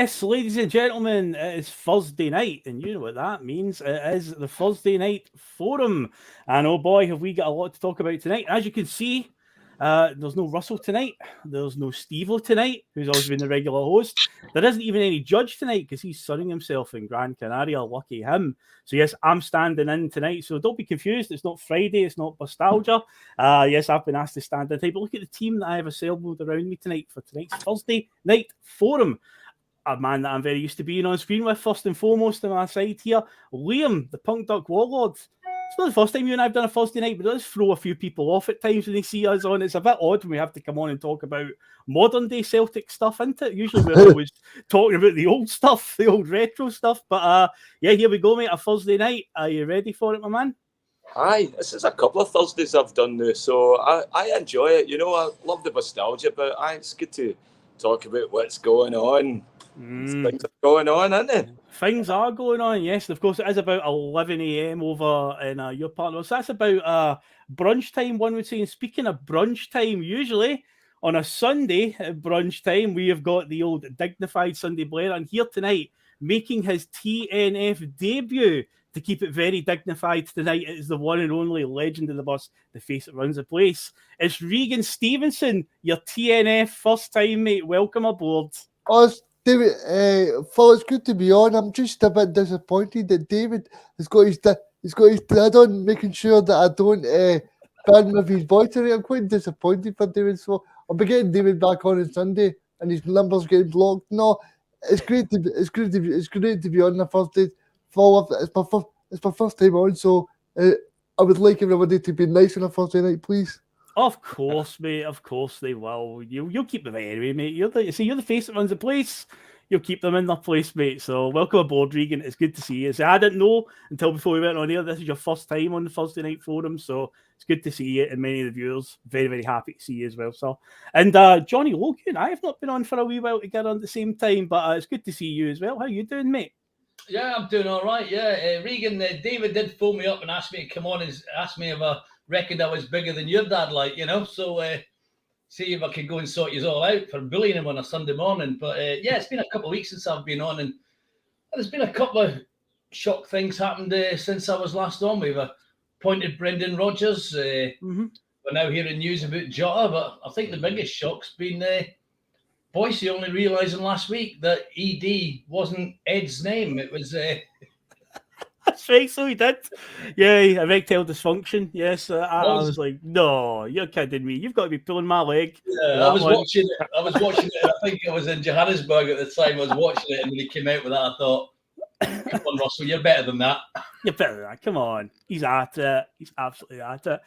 Yes, ladies and gentlemen, it is Thursday night, and you know what that means. It is the Thursday night forum. And oh boy, have we got a lot to talk about tonight. As you can see, there's no Russell tonight. There's no Stevo tonight, who's always been the regular host. There isn't even any judge tonight because he's sunning himself in Gran Canaria. Lucky him. So yes, I'm standing in tonight. So don't be confused. It's not Friday. It's not nostalgia. Yes, I've been asked to stand in tonight. But look at the team that I have assembled around me tonight for tonight's Thursday night forum. A man that I'm very used to being on screen with, first and foremost, on my side here, Liam, the Punk Duck Warlord. It's not the first time you and I have done a Thursday night, but it does throw a few people off at times when they see us on. It's a bit odd when we have to come on and talk about modern day Celtic stuff, isn't it? Usually we're always talking about the old stuff, the old retro stuff. But yeah, here we go, mate. A Thursday night. Are you ready for it, my man? Aye, this is a couple of Thursdays I've done now, so I enjoy it. You know, I love the nostalgia, but it's good to talk about what's going on. Things are going on, isn't it? Things are going on, yes. Of course, it is about 11 a.m. over in your partner. So that's about brunch time, one would say. And speaking of brunch time, usually on a Sunday at brunch time, we have got the old dignified Sunday Blair. And here tonight, making his T.N.F. debut, to keep it very dignified tonight, it is the one and only legend of the bus, the face that runs the place. It's Reegan Stevenson, your T.N.F. first time, mate. Welcome aboard. Oh, David, Phil, it's good to be on. I'm just a bit disappointed that David has got his dad on, making sure that I don't burn with his voice tonight. I'm quite disappointed for David, so I'll be getting David back on Sunday, and his numbers getting blocked. No, it's great to be on the first day. Phil, it's my first time on, so I would like everybody to be nice on a Thursday night, please. Of course, mate. Of course they will. You'll keep them anyway, mate. You're the face that runs the place. You'll keep them in their place, mate. So welcome aboard, Reegan. It's good to see you. So I didn't know until before we went on here. This is your first time on the Thursday night forum, so it's good to see you and many of the viewers. Very, very happy to see you as well, sir. And Johnny Logan, I have not been on for a wee while to get on at the same time, but it's good to see you as well. How you doing, mate? Yeah, I'm doing all right. Yeah, Reegan, David did phone me up and asked me to come on and ask me if I reckoned I was bigger than your dad, like, you know. So see if I could go and sort you all out for bullying him on a Sunday morning. But yeah, it's been a couple of weeks since I've been on, and there's been a couple of shock things happened since I was last on. We've appointed Brendan Rodgers. We're now hearing news about Jota, but I think the biggest shock's been Bhoycie only realising last week that ED wasn't Ed's name. It was... That's right, so he did. Yeah, erectile dysfunction. Yes, I was like, no, you're kidding me. You've got to be pulling my leg. Yeah, I was watching it. I think it was in Johannesburg at the time. I was watching it, and when he came out with that, I thought, come on, Russell, you're better than that. You're better than that. Come on. He's at it. He's absolutely at it.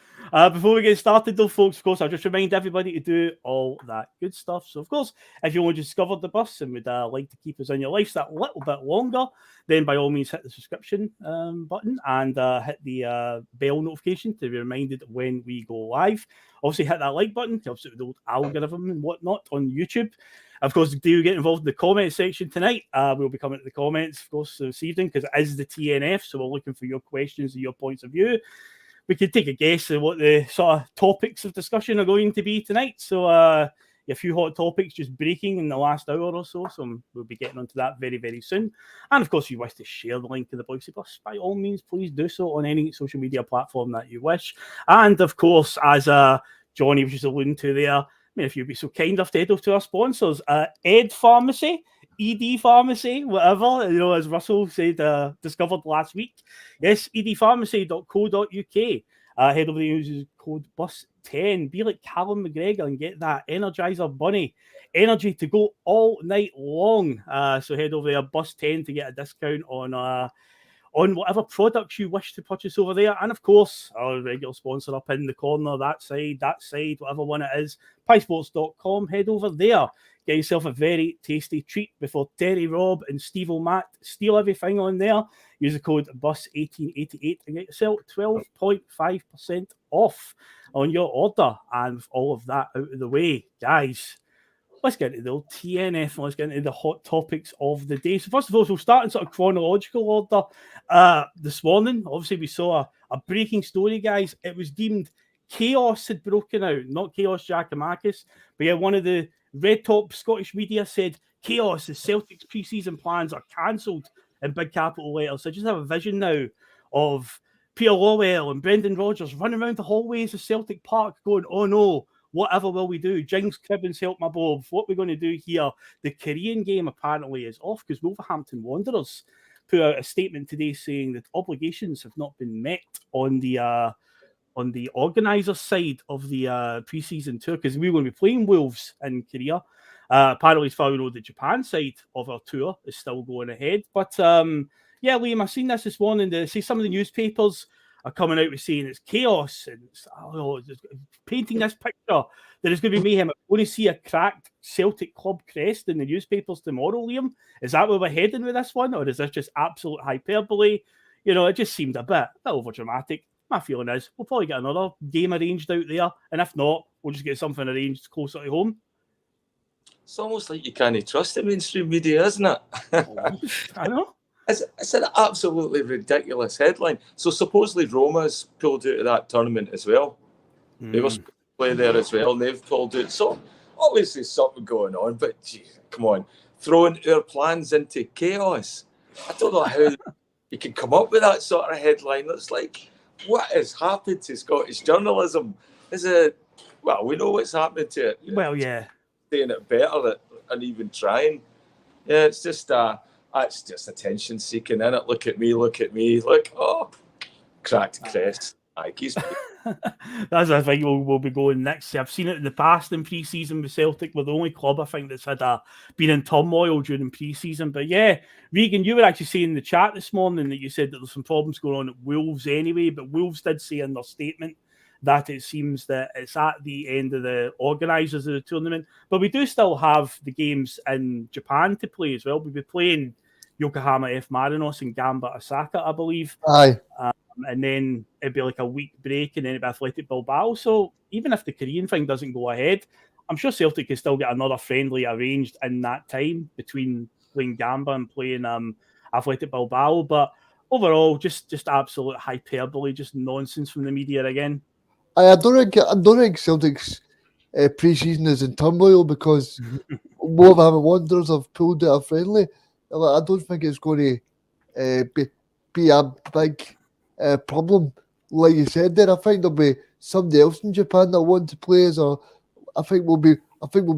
Before we get started, though, folks, of course, I'll just remind everybody to do all that good stuff. So, of course, if you want to discover the bus and would like to keep us on your lives that little bit longer, then by all means hit the subscription button and hit the bell notification to be reminded when we go live. Obviously, hit that like button. Helps with the old algorithm and whatnot on YouTube. Of course, do get involved in the comment section tonight. We'll be coming to the comments, of course, this evening because it is the T.N.F. So we're looking for your questions and your points of view. We could take a guess at what the sort of topics of discussion are going to be tonight. So a few hot topics just breaking in the last hour or so. So we'll be getting onto that very, very soon. And of course, if you wish to share the link to the Bhoycie bus, by all means, please do so on any social media platform that you wish. And of course, as Johnny was just alluding to there, I mean, if you'd be so kind enough to head over to our sponsors, Ed Pharmacy, ED Pharmacy, whatever, you know, as Russell said, discovered last week. Yes, edpharmacy.co.uk. Head over there and use code BUS10. Be like Callum McGregor and get that Energizer Bunny energy to go all night long. So head over there, BUS10, to get a discount on whatever products you wish to purchase over there. And of course, our regular sponsor up in the corner, that side, whatever one it is, piesports.com. Head over there. Get yourself a very tasty treat before Terry Robb and Stevo Matt steal everything on there. Use the code BUS1888 and get yourself 12.5% off on your order. And with all of that out of the way, guys, let's get into the old T.N.F. and let's get into the hot topics of the day. So first of all, we'll start in sort of chronological order. This morning, obviously, we saw a breaking story, guys. It was deemed chaos had broken out, not chaos Giacomakis, but yeah, one of the red top Scottish media said chaos. The Celtic's pre-season plans are cancelled in big capital letters. I just have a vision now of Peter Lawwell and Brendan Rodgers running around the hallways of Celtic Park going, oh no, whatever will we do? Jinx Cribbins, help my Bob. What we're going to do here? The Korean game apparently is off because Wolverhampton Wanderers put out a statement today saying that obligations have not been met on the organizer side of the pre-season tour, because we were going to be playing Wolves in Korea. Apparently, as far as we know, the Japan side of our tour is still going ahead. But yeah, Liam, I've seen this morning. They say some of the newspapers are coming out with saying it's chaos and painting this picture that it's going to be mayhem. I'm going to see a cracked Celtic club crest in the newspapers tomorrow, Liam. Is that where we're heading with this one, or is this just absolute hyperbole? You know, it just seemed a bit over dramatic. My feeling is we'll probably get another game arranged out there, and if not, we'll just get something arranged closer to home. It's almost like you can't trust the mainstream media, isn't it? I know. It's an absolutely ridiculous headline. So supposedly Roma's pulled out of that tournament as well. They were supposed to play there as well, and they've pulled out. So obviously something going on, but geez, come on, throwing our plans into chaos. I don't know how you can come up with that sort of headline. It's like, what has happened to Scottish journalism? Well, we know what's happening to it. Well, yeah. Saying it better and even trying. Yeah, it's just attention seeking, innit? Look at me, look, oh, cracked crest. That's I think we'll be going next. I've seen it in the past in pre-season with Celtic. We're the only club I think that's had been in turmoil during pre-season. But yeah, Reegan, you were actually saying in the chat this morning that you said that there's some problems going on at Wolves anyway, but Wolves did say in their statement that it seems that it's at the end of the organisers of the tournament. But we do still have the games in Japan to play as well. We'll be playing Yokohama F. Marinos and Gamba Osaka, I believe. Aye. And then it'd be like a week break, and then it'd be Athletic Bilbao. So even if the Korean thing doesn't go ahead, I'm sure Celtic can still get another friendly arranged in that time between playing Gamba and playing Athletic Bilbao. But overall, just absolute hyperbole, just nonsense from the media again. I don't think Celtic's pre-season is in turmoil because Wolverhampton Wanderers have pulled out a friendly. I don't think it's going to be a big problem. Like you said there, I think there'll be somebody else in Japan that want to play us, or I think we'll be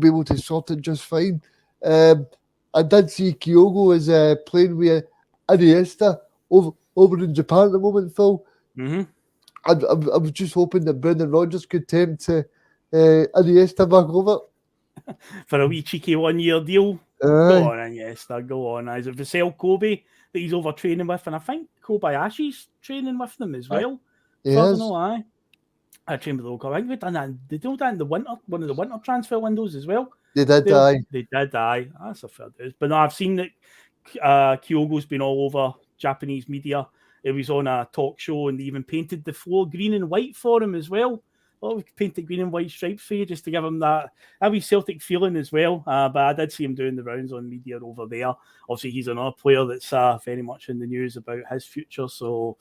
able to sort it just fine. I did see Kyogo is playing with Iniesta over in Japan at the moment, Phil. Mm-hmm. I was just hoping that Brendan Rodgers could tempt Iniesta back over. For a wee cheeky 1-year deal. Go on, Iniesta, go on. Is it Vassell Kobe that he's over training with? And I think Kobayashi's training with them as well. Yes. I trained with the local. I think they did that in the winter, one of the winter transfer windows as well. They did, aye. That's a fair dues. But no, I've seen that Kyogo's been all over Japanese media. It was on a talk show, and they even painted the floor green and white for him as well. Oh, we painted green and white stripes for you just to give him that wee Celtic feeling as well. But I did see him doing the rounds on media over there. Obviously, he's another player that's very much in the news about his future. So,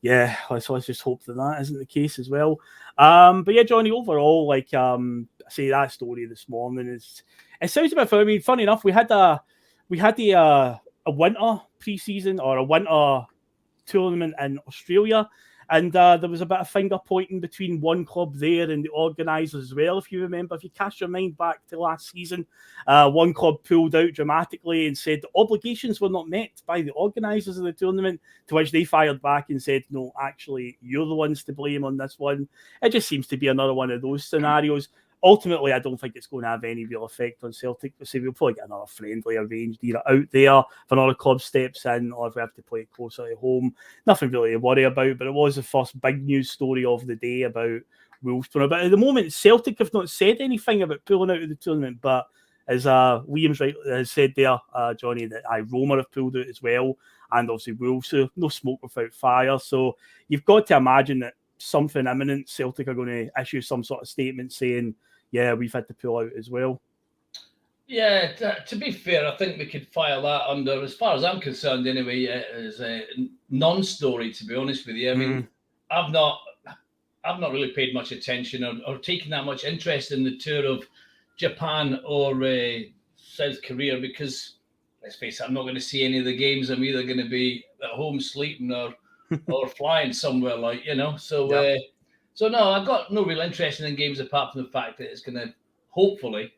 yeah, let's just hope that isn't the case as well. But yeah, Johnny, overall, like I say, that story this morning it sounds a bit funny. I mean, funny enough, we had a winter pre-season or a winter tournament in Australia, and there was a bit of finger pointing between one club there and the organisers as well. If you remember, if you cast your mind back to last season, one club pulled out dramatically and said the obligations were not met by the organisers of the tournament, to which they fired back and said, no, actually, you're the ones to blame on this one. It just seems to be another one of those scenarios. Ultimately, I don't think it's going to have any real effect on Celtic. So we'll probably get another friendly arranged either out there if another club steps in, or if we have to play it closer to home. Nothing really to worry about, but it was the first big news story of the day about Wolves. But at the moment, Celtic have not said anything about pulling out of the tournament, but as Liam's right has said there, Johnny, that Roma have pulled out as well, and obviously Wolves, so no smoke without fire. So you've got to imagine that something imminent, Celtic are going to issue some sort of statement saying, yeah, we've had to pull out as well. Yeah, to be fair, I think we could file that under, as far as I'm concerned anyway, as a non-story, to be honest with you. I mean, I've not really paid much attention or taken that much interest in the tour of Japan or South Korea because, let's face it, I'm not going to see any of the games. I'm either going to be at home sleeping or flying somewhere, like, you know. So, so no, I've got no real interest in games apart from the fact that it's going to hopefully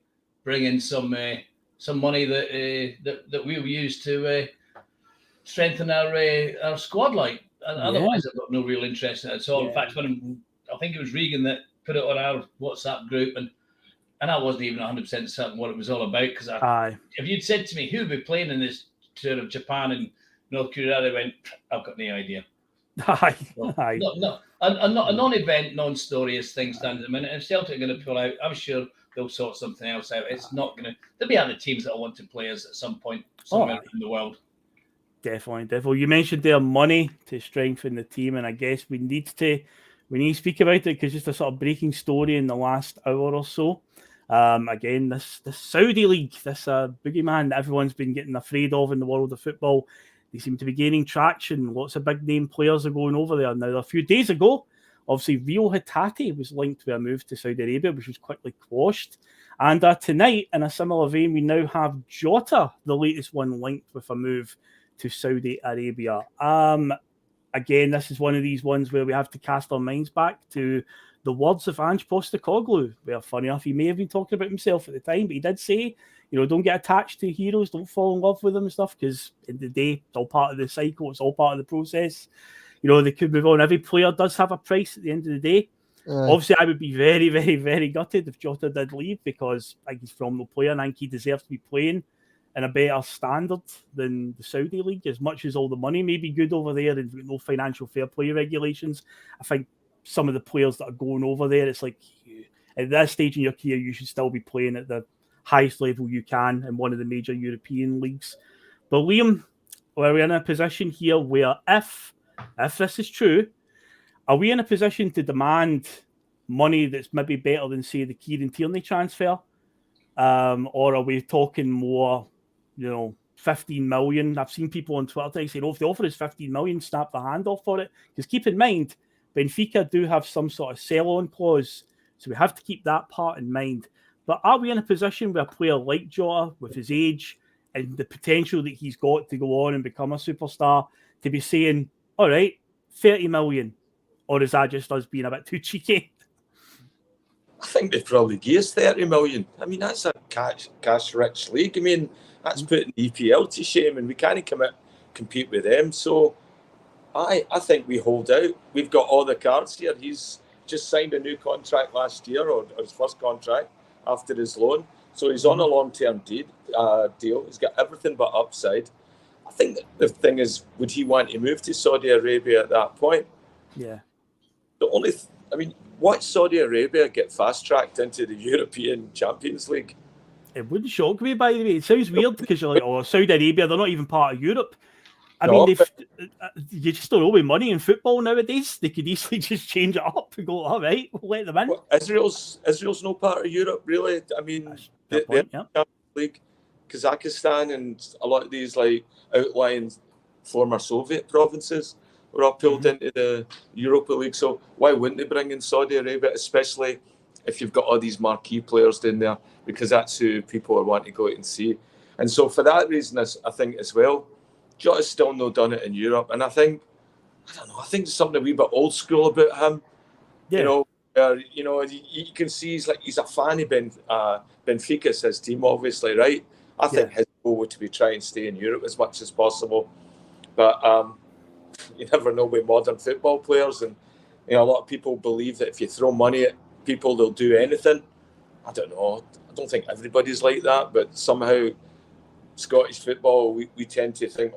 bring in some money that we'll use to strengthen our squad. Like, otherwise, I've got no real interest in it at all. In fact, I think it was Reegan that put it on our WhatsApp group, and I wasn't even 100% certain what it was all about, because if you'd said to me who would be playing in this tour of Japan and North Korea, I went, I've got no idea. No, a non-event, non-story as things stand at the minute. If Celtic are going to pull out, I'm sure they'll sort something else out. It's not going to. There'll be other teams that will want to play us at some point somewhere in the world. Definitely. You mentioned their money to strengthen the team, and I guess we need to speak about it, because just a sort of breaking story in the last hour or so. Again, this Saudi league, this boogeyman that everyone's been getting afraid of in the world of football, they seem to be gaining traction. Lots of big name players are going over there now. A few days ago, obviously, Rio Hatate was linked to a move to Saudi Arabia, which was quickly quashed. And tonight, in a similar vein, we now have Jota, the latest one, linked with a move to Saudi Arabia. Again, this is one of these ones where we have to cast our minds back to the words of Ange Postecoglou, where, funny enough, he may have been talking about himself at the time, but he did say, don't get attached to heroes, don't fall in love with them and stuff, because in the day, it's all part of the cycle, it's all part of the process. They could move on. Every player does have a price at the end of the day. Obviously, I would be very, very, very gutted if Jota did leave, because I think he's a phenomenal player, and I think he deserves to be playing in a better standard than the Saudi league. As much as all the money may be good over there and no financial fair play regulations, I think some of the players that are going over there, it's like, at that stage in your career, you should still be playing at the highest level you can in one of the major European leagues. But Liam, are we in a position here where if this is true, are we in a position to demand money that's maybe better than, say, the Kieran Tierney transfer? Or are we talking more, 15 million? I've seen people on Twitter saying, if the offer is 15 million, snap the hand off for it. Because keep in mind, Benfica do have some sort of sell-on clause, so we have to keep that part in mind. But are we in a position where a player like Jota, with his age and the potential that he's got to go on and become a superstar, to be saying, all right, 30 million? Or is that just us being a bit too cheeky? I think they'd probably give us 30 million. I mean, that's a cash-rich league. I mean, that's putting EPL to shame, and we can't compete with them. So I think we hold out. We've got all the cards here. He's just signed a new contract last year, or his first contract after his loan. So he's on a long-term deal. He's got everything but upside. I think the thing is, would he want to move to Saudi Arabia at that point? Yeah. The only, watch Saudi Arabia get fast-tracked into the European Champions League. It wouldn't shock me, by the way. It sounds weird because you're like, Saudi Arabia, they're not even part of Europe. I mean, you just don't know with money in football nowadays. They could easily just change it up and go, all right, we'll let them in. Well, Israel's no part of Europe, really. I mean, the Champions League, Kazakhstan, and a lot of these outlying former Soviet provinces were all pulled into the Europa League. So why wouldn't they bring in Saudi Arabia, especially if you've got all these marquee players in there, because that's who people are wanting to go out and see. And so for that reason, I think as well, Jota's still not done it in Europe. And I think there's something a wee bit old school about him. Yeah. You can see he's a fan of Benfica, it's his team, obviously, right? I think his goal would be try and stay in Europe as much as possible. But you never know with modern football players. And a lot of people believe that if you throw money at people, they'll do anything. I don't know. I don't think everybody's like that, but somehow Scottish football, we tend to think,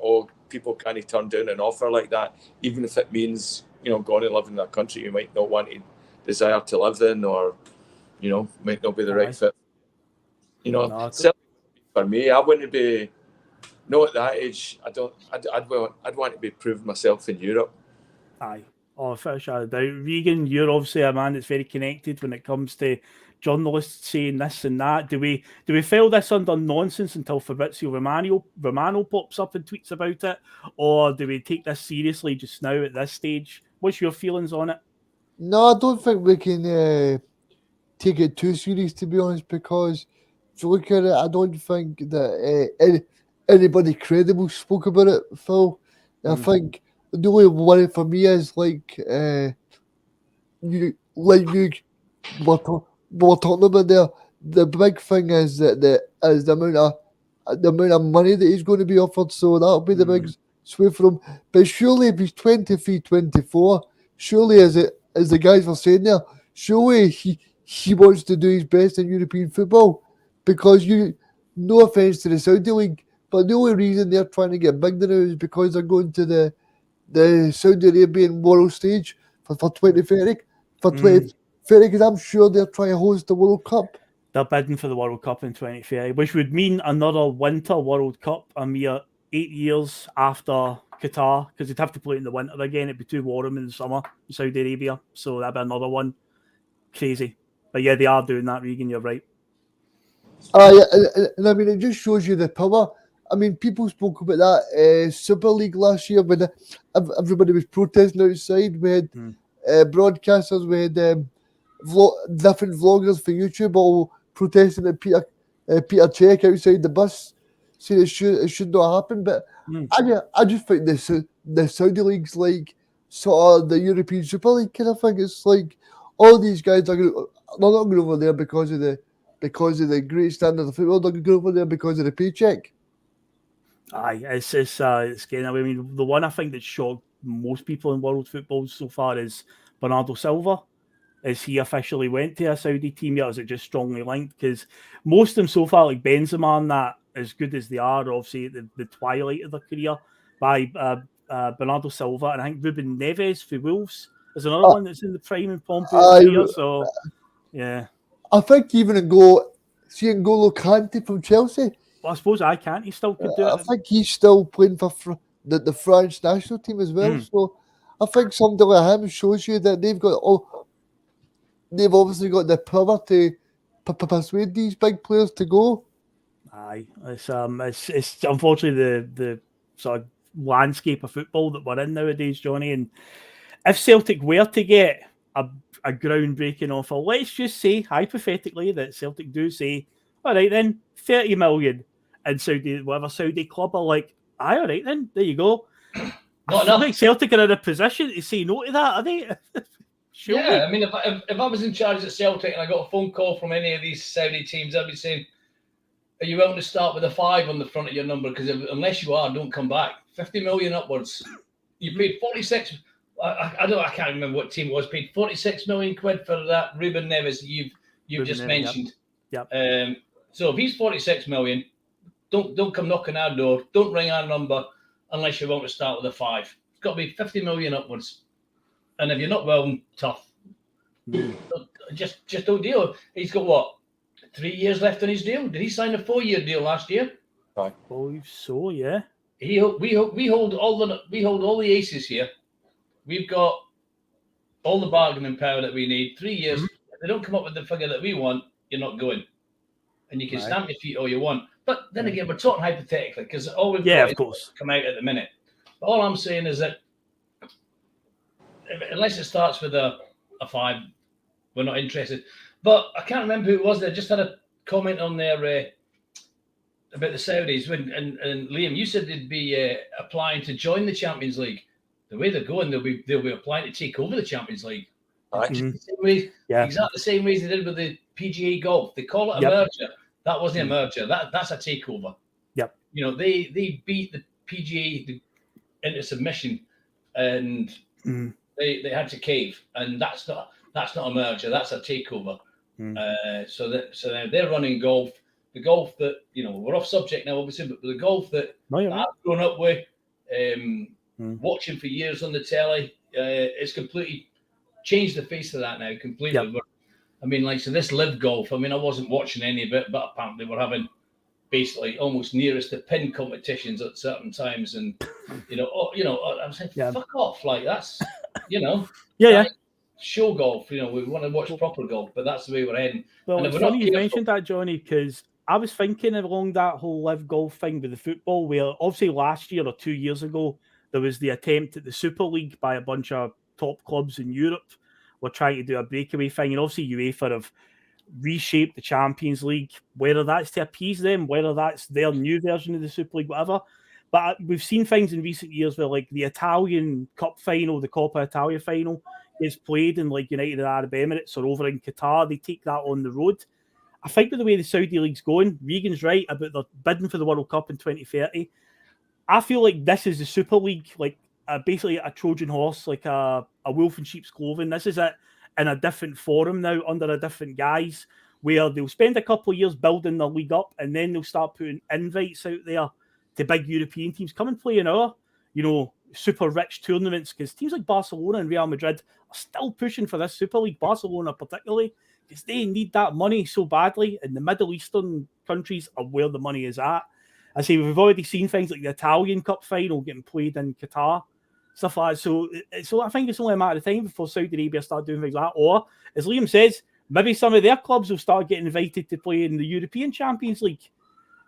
people can't turn down an offer like that, even if it means, going and living in a country you might not want to desire to live in, or, might not be the right fit. For me, I wouldn't be, at that age, I'd want to be proving myself in Europe. Aye. Oh, for sure. Reegan, you're obviously a man that's very connected when it comes to journalists saying this and that. Do we file this under nonsense until Fabrizio Romano pops up and tweets about it, or do we take this seriously just now at this stage? What's your feelings on it? No, I don't think we can take it too serious, to be honest, because look at it, I don't think that anybody credible spoke about it, Phil. I think the only worry for me is like you were talking about there. The big thing is that the amount of money that he's going to be offered. So that'll be the big sway for him. But surely if he's 23, 24, surely as the guys were saying there, surely he wants to do his best in European football, because no offence to the Saudi League, but the only reason they're trying to get big now is because they're going to the Saudi Arabian world stage for 2030. For 2030, because I'm sure they're trying to host the World Cup. They're bidding for the World Cup in 2030, which would mean another Winter World Cup a mere 8 years after Qatar, because they'd have to play it in the winter again. It'd be too warm in the summer in Saudi Arabia, so that'd be another one. Crazy. But yeah, they are doing that, Reegan, you're right. And I mean, it just shows you the power. I mean, people spoke about that Super League last year when everybody was protesting outside. We had broadcasters, we had different vloggers for YouTube all protesting at Peter Cech outside the bus, saying it should not happen. But I just think the Saudi League's like sort of the European Super League kind of thing. It's like all these guys they're not going over there because of the great standard of football. They're going over there because of the paycheck. Aye, it's getting away. I mean, the one I think that shocked most people in world football so far is Bernardo Silva. Is he officially went to a Saudi team yet, or is it just strongly linked? Because most of them so far, like Benzema and that, as good as they are, obviously at the twilight of their career, by Bernardo Silva, and I think Ruben Neves for Wolves is another one that's in the prime and pomp of his career. So, yeah. I think even N'Golo Kante from Chelsea. Well, I suppose I can't. He still could do it. I think he's still playing for the French national team as well. So I think something like him shows you that they've obviously got the power to persuade these big players to go. Aye, it's unfortunately the sort of landscape of football that we're in nowadays, Johnny. And if Celtic were to get a groundbreaking offer, let's just say hypothetically that Celtic do say, all right then, 30 million, and Saudi club are like, aye, all right then, there you go. I feel like Celtic are in a position to say no to that, are they? Surely. Yeah, I mean, if I was in charge at Celtic and I got a phone call from any of these Saudi teams, I'd be saying, are you willing to start with a 5 on the front of your number? Because unless you are, don't come back. 50 million upwards. You paid 46. I can't remember what team it was. Paid 46 million quid for that Ruben Neves that you've just mentioned. Yep. So if he's 46 million, don't come knocking our door. Don't ring our number unless you want to start with a 5. It's got to be 50 million upwards. And if you're not well, tough. Just don't deal. He's got what? 3 years left on his deal. Did he sign a 4-year deal last year? I believe so. Yeah. We hold all the aces here. We've got all the bargaining power that we need. 3 years. If they don't come up with the figure that we want, you're not going. And you can stamp your feet all you want. But then again, we're talking hypothetically because all we've got is come out at the minute. But all I'm saying is that unless it starts with a 5, we're not interested. But I can't remember who it was. They just had a comment on there about the Saudis. And Liam, you said they'd be applying to join the Champions League. The way they're going, they'll be applying to take over the Champions League. Exactly the same way they did with the PGA Golf. They call it a merger. That wasn't a merger. That's a takeover. Yep. You know, they beat the PGA into submission, and they had to cave, and that's not a merger. That's a takeover. So they're running golf. The golf that we're off subject now, obviously, but the golf that I've grown up with, watching for years on the telly, it's completely changed the face of that now. Completely. Yep. I mean, this live golf. I mean, I wasn't watching any of it, but apparently we're having basically almost nearest to pin competitions at certain times, and I was like, fuck off, like that's show golf. We want to watch proper golf, but that's the way we're heading. Well, it's funny you mentioned that, Johnny, because I was thinking along that whole live golf thing with the football, where obviously last year or 2 years ago there was the attempt at the Super League by a bunch of top clubs in Europe. We're trying to do a breakaway thing, and obviously UEFA have reshape the Champions League, whether that's to appease them, whether that's their new version of the Super League, whatever. But we've seen things in recent years where, like, the Italian Cup final, the Coppa Italia final, is played in, like, United Arab Emirates or over in Qatar. They take that on the road. I think with the way the Saudi League's going, Regan's right about the bidding for the World Cup in 2030. I feel like this is the Super League, like basically a Trojan horse, like a wolf in sheep's clothing. This is it in a different forum now, under a different guise, where they'll spend a couple of years building the league up, and then they'll start putting invites out there to big European teams. Come and play in our, super rich tournaments, because teams like Barcelona and Real Madrid are still pushing for this Super League, Barcelona particularly, because they need that money so badly, and the Middle Eastern countries are where the money is at. I say we've already seen things like the Italian Cup final getting played in Qatar, stuff like that. So I think it's only a matter of time before Saudi Arabia start doing things like that. Or, as Liam says, maybe some of their clubs will start getting invited to play in the European Champions League.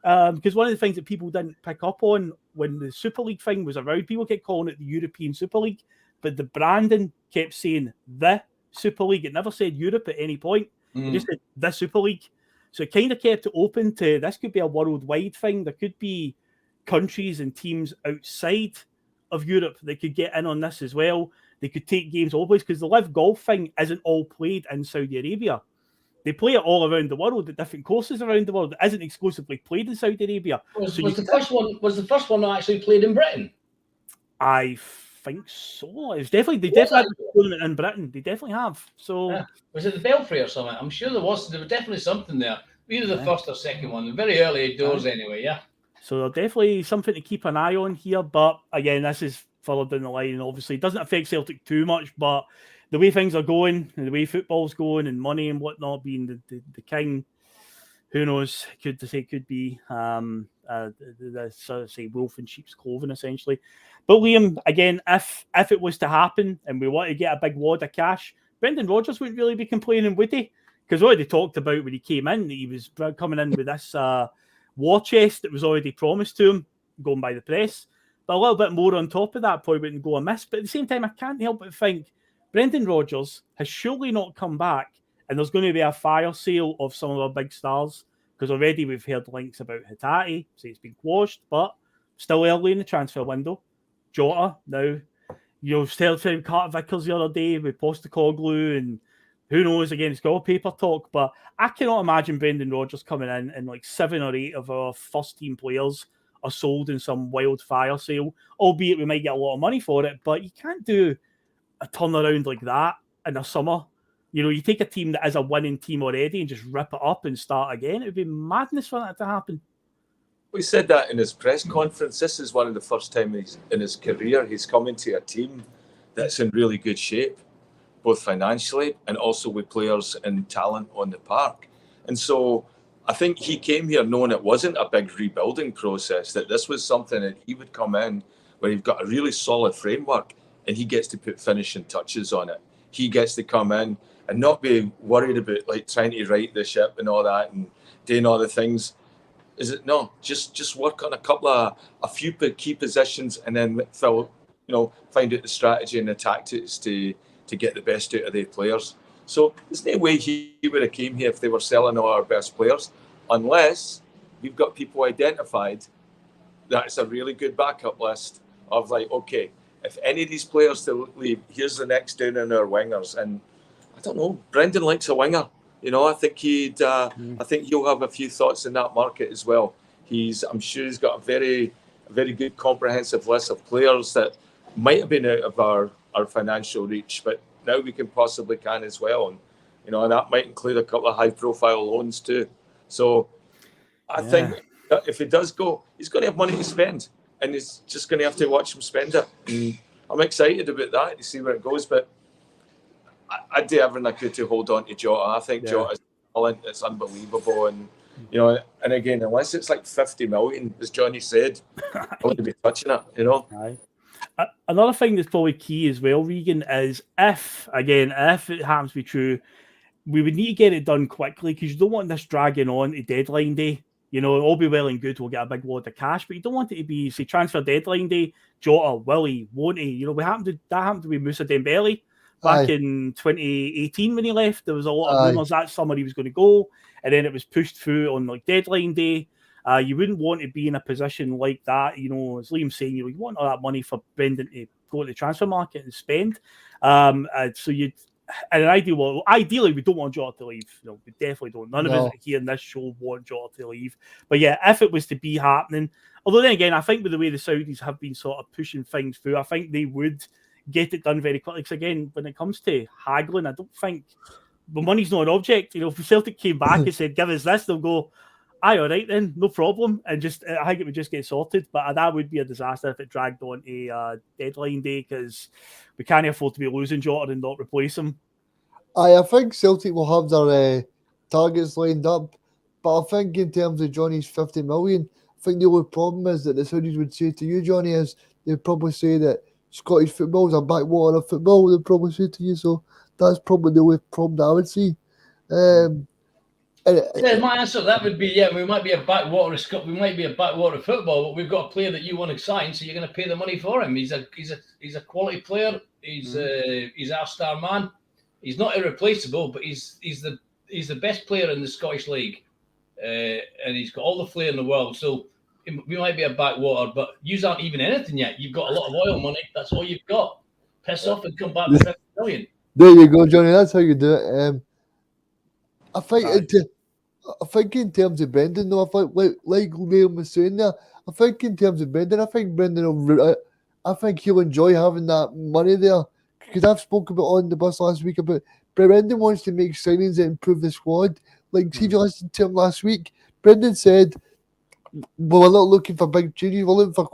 Because one of the things that people didn't pick up on when the Super League thing was around, people kept calling it the European Super League, but the branding kept saying the Super League. It never said Europe at any point. It just said the Super League. So it kind of kept it open to, this could be a worldwide thing. There could be countries and teams outside of Europe that could get in on this as well. They could take games all place, because the live golf thing isn't all played in Saudi Arabia. They play it all around the world at different courses around the world. It isn't exclusively played in Saudi Arabia. Was the first one actually played in Britain? I think so. It's definitely definitely had a tournament in Britain. They definitely have. So was it the Belfry or something? I'm sure there was definitely something there. Either the first or second one, very early doors anyway. Yeah. So definitely something to keep an eye on here. But again, this is further down the line, and obviously it doesn't affect Celtic too much. But the way things are going, and the way football's going, and money and whatnot being the king, who knows? Could be the sort of say wolf in sheep's clothing, essentially. But Liam, again, if it was to happen and we want to get a big wad of cash, Brendan Rodgers wouldn't really be complaining, would he? Because we already talked about when he came in that he was coming in with this war chest that was already promised to him, going by the press. But a little bit more on top of that probably wouldn't go amiss. But at the same time, I can't help but think Brendan Rodgers has surely not come back, and there's going to be a fire sale of some of our big stars, because already we've heard links about Hatate, say it's been quashed, but still early in the transfer window. Jota now, still saying Carter Vickers the other day with Postecoglou, and who knows, again, it's got all paper talk, but I cannot imagine Brendan Rodgers coming in and like 7 or 8 of our first team players are sold in some wild fire sale, albeit we might get a lot of money for it, but you can't do a turnaround like that in the summer. You take a team that is a winning team already and just rip it up and start again. It would be madness for that to happen. We said that in his press conference. This is one of the first times in his career he's come into a team that's in really good shape, both financially and also with players and talent on the park. And so I think he came here knowing it wasn't a big rebuilding process, that this was something that he would come in where you've got a really solid framework and he gets to put finishing touches on it. He gets to come in and not be worried about like trying to right the ship and all that and doing all the things. Is it no? Just work on a few key positions and then find out the strategy and the tactics to get the best out of their players. So there's no way he would have came here if they were selling all our best players, unless we've got people identified that it's a really good backup list of like, okay, if any of these players to leave, here's the next down in our wingers. And I don't know, Brendan likes a winger. I think I think he'll have a few thoughts in that market as well. I'm sure he's got a very good comprehensive list of players that might have been out of our financial reach, but now we can as well. And, and that might include a couple of high profile loans too. So I think if he does go, he's going to have money to spend, and he's just going to have to watch him spend it. And I'm excited about that to see where it goes, but I'd do everything I could to hold on to Jota. I think Jota's talent is unbelievable, and and again, unless it's like 50 million, as Johnny said, I wouldn't be touching it. Aye. Another thing that's probably key as well, Regan, is if it happens to be true, we would need to get it done quickly, because you don't want this dragging on to deadline day. All be well and good, we'll get a big wad of cash, but you don't want it to be, say, transfer deadline day, Jota, will he, won't he? That happened to be Moussa Dembele back in 2018 when he left. There was a lot of rumours that summer he was going to go, and then it was pushed through on like deadline day. You wouldn't want to be in a position like that, you know, as Liam's saying, you want all that money for Brendan to go to the transfer market and spend. So you'd, in an ideal world, ideally, we don't want Jota to leave. No, we definitely don't. None of us here in this show want Jota to leave. But yeah, if it was to be happening, although then again, I think with the way the Saudis have been sort of pushing things through, I think they would get it done very quickly. Because again, when it comes to haggling, I don't think the money's not an object. You know, if Celtic came back and said, give us this, they'll go, aye, all right then, no problem. And just, I think it would just get sorted. But that would be a disaster if it dragged on a deadline day, because we can't afford to be losing Jota and not replace him. I think Celtic will have their targets lined up. But I think in terms of Johnny's 50 million, I think the only problem is that the Saudis would say to you, Johnny, is they'd probably say that Scottish football is a backwater of football, they'd probably say to you. So that's probably the only problem that I would see. My answer to that would be, yeah, we might be a backwater of we might be a backwater of football, but we've got a player that you want to sign, so you're going to pay the money for him. He's a quality player. He's our star man. He's not irreplaceable, but he's the best player in the Scottish League, and he's got all the flair in the world. So we might be a backwater, but you aren't even anything yet. You've got a lot of oil money. That's all you've got. Piss off and come back with 50 million. There you go, Johnny. That's how you do it. I think in terms of Brendan, though, I think like Liam was saying there, I think in terms of Brendan, I think he'll enjoy having that money there, because I've spoken about on the bus last week about Brendan wants to make signings that improve the squad. Like, see if you listened to him last week, Brendan said, well, we're not looking for big changes, we're looking for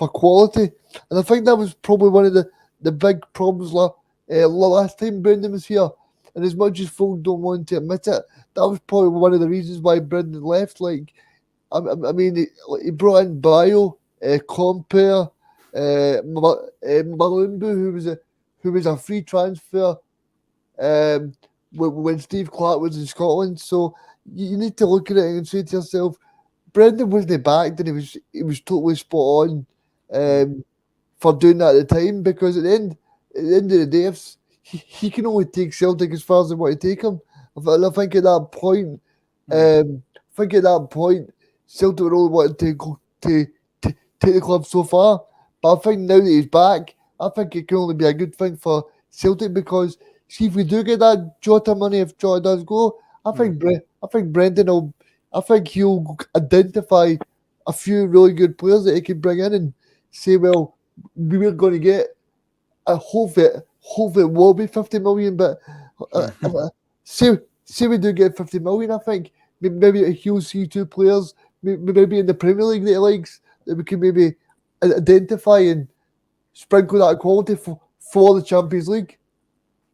quality. And I think that was probably one of the big problems last time Brendan was here. And as much as folk don't want to admit it, that was probably one of the reasons why Brendan left. Like, I mean, he brought in Bio, Compare, Malumbu, who was a free transfer when Steve Clark was in Scotland. So you need to look at it and say to yourself, Brendan wasn't backed, and he was totally spot on for doing that at the time, because at the end of the day, he can only take Celtic as far as they want to take him. I think at that point, Celtic would only want to take the club so far. But I think now that he's back, I think it can only be a good thing for Celtic, because see, if we do get that Jota money, if Jota does go, I think Brendan he'll identify a few really good players that he can bring in and say, well, we were going to get. I hope it will be 50 million, but say we do get 50 million, I think maybe he'll see two players, maybe in the Premier League that he likes, that we can maybe identify and sprinkle that quality for the Champions League.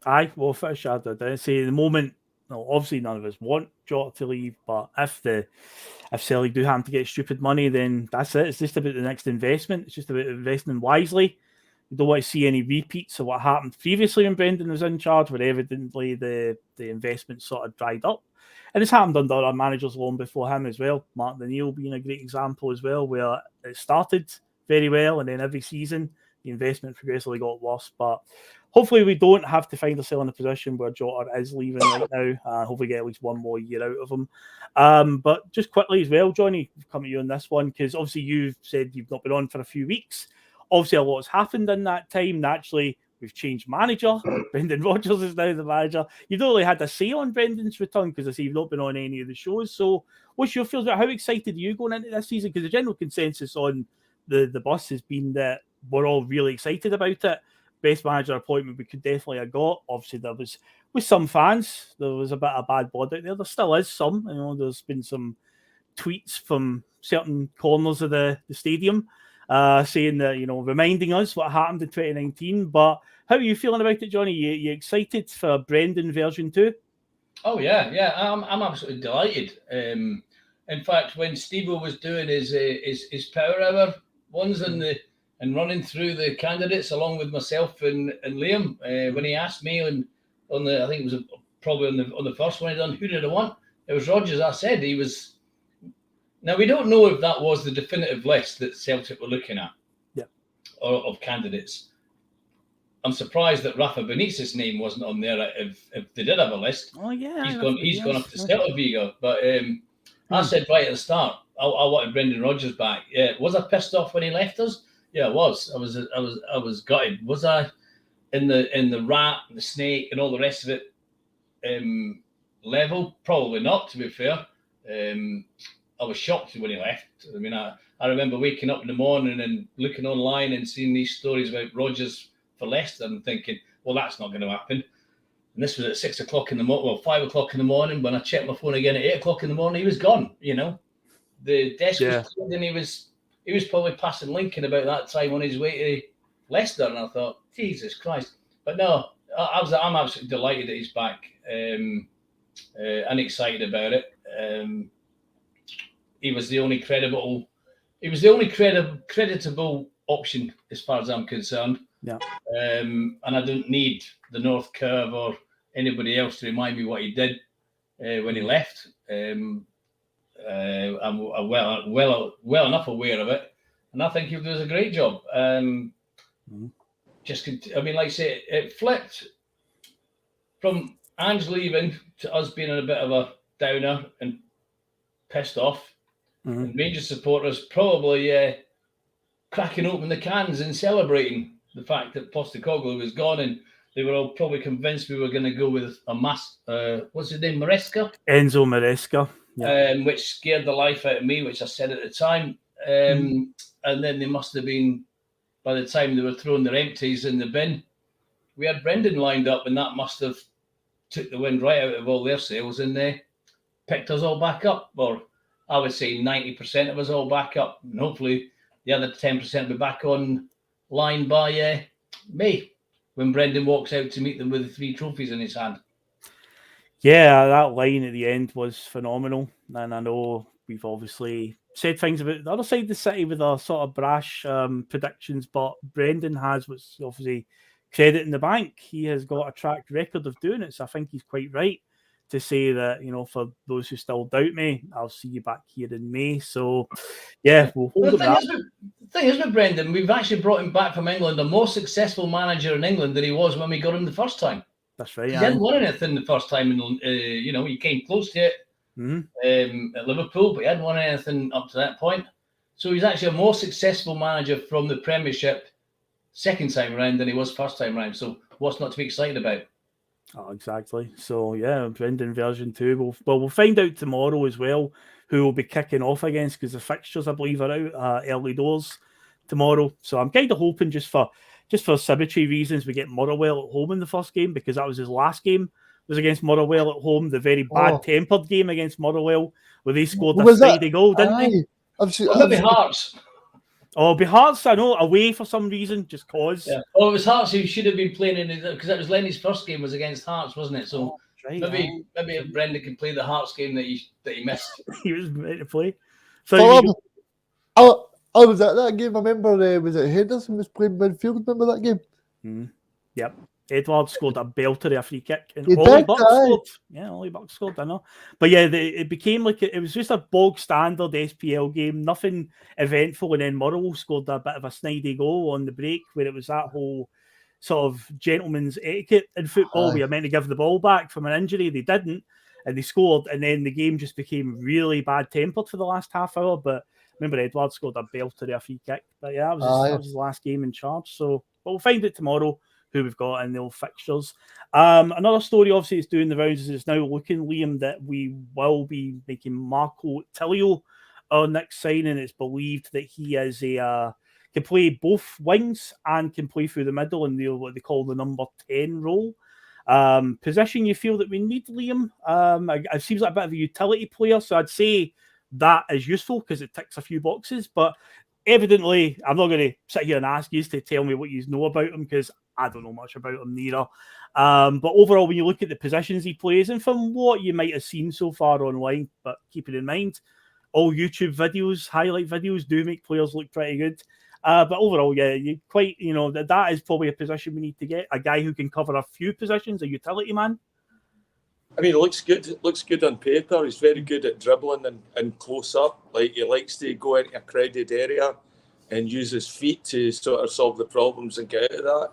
Aye, well, Fixture, I didn't say at the moment, no, obviously none of us want Jota to leave, but if Celtic do happen to get stupid money, then that's it. It's just about the next investment. It's just about investing wisely. We don't want to see any repeats of what happened previously when Brendan was in charge, where evidently the investment sort of dried up. And it's happened under our managers long before him as well. Martin O'Neill being a great example as well, where it started very well, and then every season the investment progressively got worse. But hopefully we don't have to find ourselves in a position where Jota is leaving right now. Hopefully get at least one more year out of him. But just quickly as well, Johnny, come at you on this one, because obviously you've said you've not been on for a few weeks. Obviously a lot has happened in that time. Naturally, we've changed manager. Brendan Rodgers is now the manager. You've not really had a say on Brendan's return, because I see you've not been on any of the shows. So what's your feels about how excited are you going into this season? Because the general consensus on the bus has been that we're all really excited about it. Best manager appointment we could definitely have got. Obviously, there was, with some fans, there was a bit of bad blood out there. There still is some. You know, there's been some tweets from certain corners of the stadium saying that, you know, reminding us what happened in 2019. But how are you feeling about it, Johnny? You excited for Brendan version 2? Oh, yeah. I'm absolutely delighted. In fact, when Stevo was doing his power hour ones and running through the candidates along with myself and Liam, when he asked me on the, I think it was probably on the first one he done, who did I want? It was Rodgers. I said he was. Now we don't know if that was the definitive list that Celtic were looking at, yeah, or of candidates. I'm surprised that Rafa Benitez's name wasn't on there if they did have a list. Oh yeah, he's gone up to Celta Vigo. But I said right at the start, I wanted Brendan Rodgers back. Yeah, was I pissed off when he left us? Yeah, I was. I was gutted. Was I in the rat, the snake, and all the rest of it level? Probably not. To be fair, I was shocked when he left. I mean, I remember waking up in the morning and looking online and seeing these stories about Rodgers for Leicester and thinking, well, that's not going to happen. And this was at 6 o'clock in the morning, well, 5 o'clock in the morning. When I checked my phone again at 8 o'clock in the morning, he was gone. You know, the desk was cleared and he was probably passing Lincoln about that time on his way to Leicester. And I thought, Jesus Christ. But no, I'm absolutely delighted that he's back and excited about it. He was the only creditable option as far as I'm concerned. Yeah. And I don't need the North Curve or anybody else to remind me what he did when he left. I'm well enough aware of it, and I think he does a great job. Like I say, it flipped from Ange leaving to us being a bit of a downer and pissed off, and Rangers supporters probably cracking open the cans and celebrating the fact that Postecoglou was gone, and they were all probably convinced we were going to go with what's his name, Maresca? Enzo Maresca. Yeah. Which scared the life out of me, which I said at the time. And then they must have been, by the time they were throwing their empties in the bin, we had Brendan lined up, and that must have took the wind right out of all their sails, and they picked us all back up. Or I would say 90% of us all back up, and hopefully the other 10% will be back on line by May, when Brendan walks out to meet them with the 3 trophies in his hand. Yeah, that line at the end was phenomenal. And I know we've obviously said things about the other side of the city with our sort of brash predictions, but Brendan has what's obviously credit in the bank. He has got a track record of doing it. So I think he's quite right to say that, you know, for those who still doubt me, I'll see you back here in May. So, yeah, we'll hold the thing is with Brendan, we've actually brought him back from England, a more successful manager in England than he was when we got him the first time. That's right. He didn't win anything the first time. He came close to it at Liverpool, but he hadn't won anything up to that point. So he's actually a more successful manager from the Premiership second time around than he was first time around. So what's not to be excited about? Oh, exactly. So yeah, Brendan version 2. We'll find out tomorrow as well who will be kicking off against, because the fixtures, I believe, are out early doors tomorrow. So I'm kind of hoping just for symmetry reasons we get Motherwell at home in the first game, because that was his last game, was against Motherwell at home, the very bad-tempered game against Motherwell, where they scored a Friday goal, didn't they? Maybe Hearts. Oh, be Hearts, I know, away for some reason, just cause. Yeah. Oh, it was Hearts who should have been playing in it, because that was Lenny's first game was against Hearts, wasn't it? So maybe if Brendan can play the Hearts game that he missed. He was ready to play. So I was at that game. I remember, was it Henderson was playing midfield? Remember that game? Yep. Edward scored a belter, a free kick. And Ollie Buck scored, I know. But yeah, it became like, it was just a bog standard SPL game, nothing eventful. And then Murrow scored a bit of a snidey goal on the break, where it was that whole sort of gentleman's etiquette in football, where you're meant to give the ball back from an injury. They didn't, and they scored. And then the game just became really bad-tempered for the last half hour. But remember, Edward scored a belter, a free kick. But yeah, that was his last game in charge. So, but we'll find it tomorrow who we've got in the old fixtures. Another story, obviously, is doing the rounds, is it's now looking, Liam, that we will be making Marco Tilio our next signing. It's believed that he is can play both wings and can play through the middle in what they call the number 10 role. Position you feel that we need, Liam? It seems like a bit of a utility player, so I'd say that is useful because it ticks a few boxes, but evidently I'm not going to sit here and ask you to tell me what you know about him, because I don't know much about him neither. But overall, when you look at the positions he plays, and from what you might have seen so far online, but keeping in mind, all YouTube videos, highlight videos do make players look pretty good. But overall, yeah, that is probably a position we need to get, a guy who can cover a few positions, a utility man. I mean, it looks good. It looks good on paper. He's very good at dribbling and close up. Like, he likes to go into a crowded area and use his feet to sort of solve the problems and get out of that.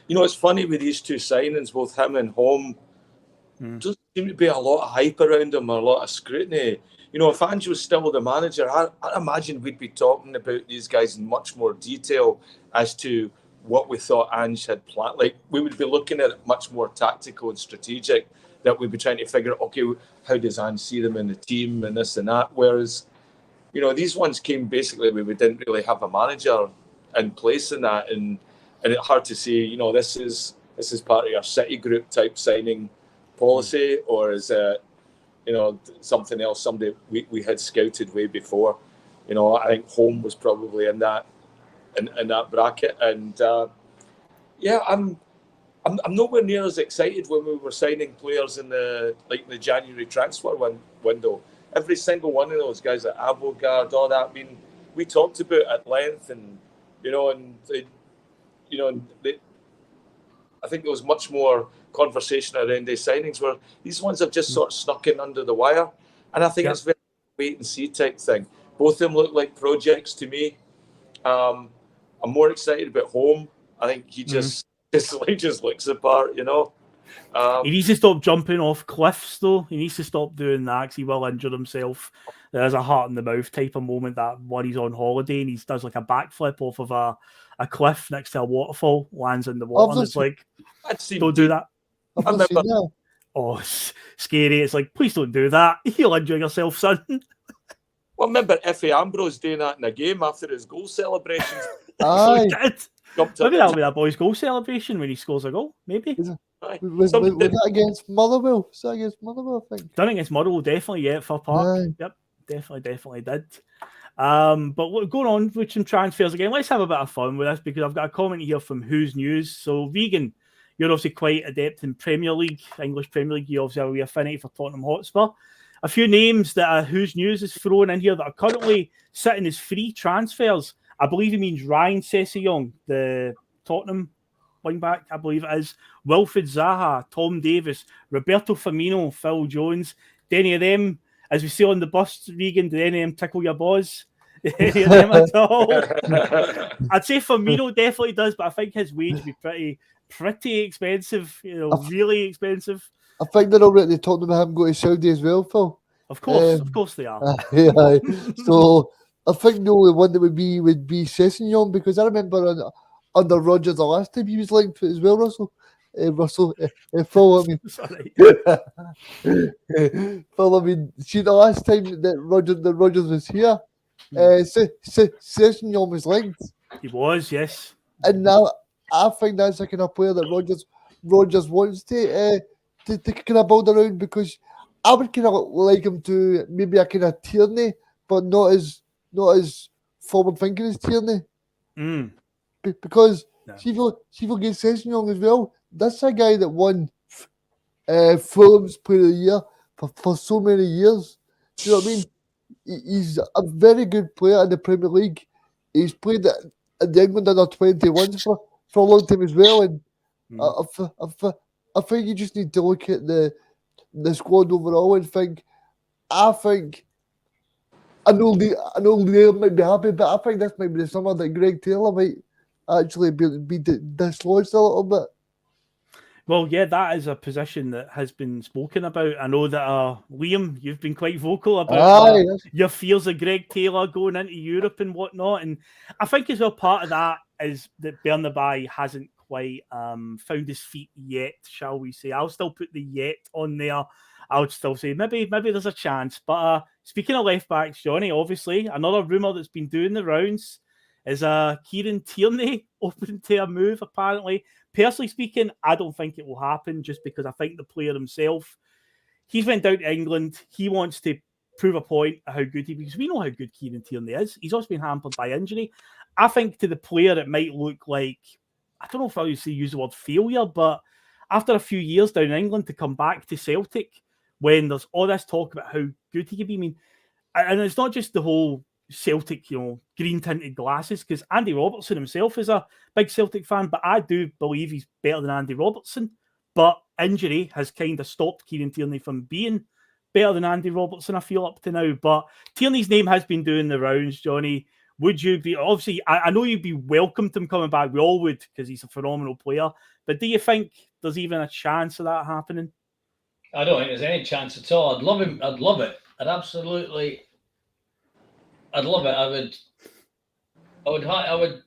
You know, it's funny with these two signings, both him and Home. Doesn't seem to be a lot of hype around him or a lot of scrutiny. You know, if Ange was still the manager, I imagine we'd be talking about these guys in much more detail as to what we thought Ange had planned. Like, we would be looking at it much more tactical and strategic, that we'd be trying to figure out, okay, how does Ange see them in the team and this and that. Whereas, you know, these ones came basically where we didn't really have a manager in place in that. And it's hard to say, you know, this is part of your City Group type signing policy, or is it, you know, something else, somebody we had scouted way before. You know, I think Home was probably in that bracket. And yeah, I'm nowhere near as excited when we were signing players in the January transfer window. Every single one of those guys, like Abogard, all that, I mean, we talked about at length, and I think there was much more conversation around these signings, where these ones have just sort of snuck in under the wire. And I think it's very wait and see type thing. Both of them look like projects to me. I'm more excited about Home. I think he just looks the part, you know. He needs to stop jumping off cliffs, though. He needs to stop doing that, because he will injure himself. There's a heart in the mouth type of moment that when he's on holiday and he does like a backflip off of a cliff next to a waterfall, lands in the water, and it's like, don't do that. I've not seen that. Oh, it's scary. It's like, please don't do that. You'll injure yourself, son. Well, I remember Effie Ambrose doing that in a game after his goal celebrations. Aye. Maybe that'll be that boy's goal celebration when he scores a goal. Maybe. Was that against Motherwell? Was that against Motherwell, I think? Done against Motherwell, definitely, yeah, for Park. Aye. Yep, definitely did. But going on with some transfers again, let's have a bit of fun with this, because I've got a comment here from Who's News. So, Reegan, you're obviously quite adept in Premier League, English Premier League. You obviously have a wee affinity for Tottenham Hotspur. A few names that Who's News is throwing in here that are currently sitting as free transfers. I believe he means Ryan Sessegnon, the Tottenham wing-back, I believe it is. Wilfried Zaha, Tom Davis, Roberto Firmino, Phil Jones. Do any of them, as we see on the bus, Reegan, do any of them tickle your balls? Any of them at all? I'd say Firmino definitely does, but I think his wage would be pretty expensive, really expensive. I think they're already talking about him going to Saudi as well, Phil. Of course they are. Yeah. So I think the only one that would be Sessegnon, because I remember under Rodgers the last time he was linked to it as well, Russell. Phil, I mean, Sorry. Phil, I mean, see, the last time that Rodgers was here, Sessegnon was linked. He was, yes. And now I think that's the kind of player that Rodgers wants to kind of build around, because I would kind of like him to maybe a kind of Tierney, but not as forward thinking as Tierney. Because see if you get Sessegnon as well, that's a guy that won Fulham's Player of the Year for so many years. Do you know what I mean? He's a very good player in the Premier League. He's played at the England under 21s for a long time as well. And I think you just need to look at the squad overall and think. I know Liam might be happy, but I think this might be the summer that Greg Taylor might actually be dislodged a little bit. Well, yeah, that is a position that has been spoken about. I know that Liam, you've been quite vocal about your fears of Greg Taylor going into Europe and whatnot. And I think as well part of that is that Bernabei hasn't quite found his feet yet, shall we say. I'll still put the yet on there. I would still say maybe there's a chance. But speaking of left backs, Johnny, obviously another rumour that's been doing the rounds is Kieran Tierney open to a move, apparently. Personally speaking, I don't think it will happen, just because I think the player himself, he's went down to England. He wants to prove a point of how good because we know how good Kieran Tierney is. He's also been hampered by injury. I think to the player it might look like, I don't know if I would say use the word failure, but after a few years down in England to come back to Celtic when there's all this talk about how good he could be. I mean, and it's not just the whole Celtic, green tinted glasses, because Andy Robertson himself is a big Celtic fan, but I do believe he's better than Andy Robertson. But injury has kind of stopped Kieran Tierney from being better than Andy Robertson, I feel, up to now. But Tierney's name has been doing the rounds, Johnny. would you be, obviously, I know you'd be welcome to him coming back. We all would, because he's a phenomenal player. But do you think there's even a chance of that happening? I don't think there's any chance at all. I'd love him. I'd love it. I'd love it. I would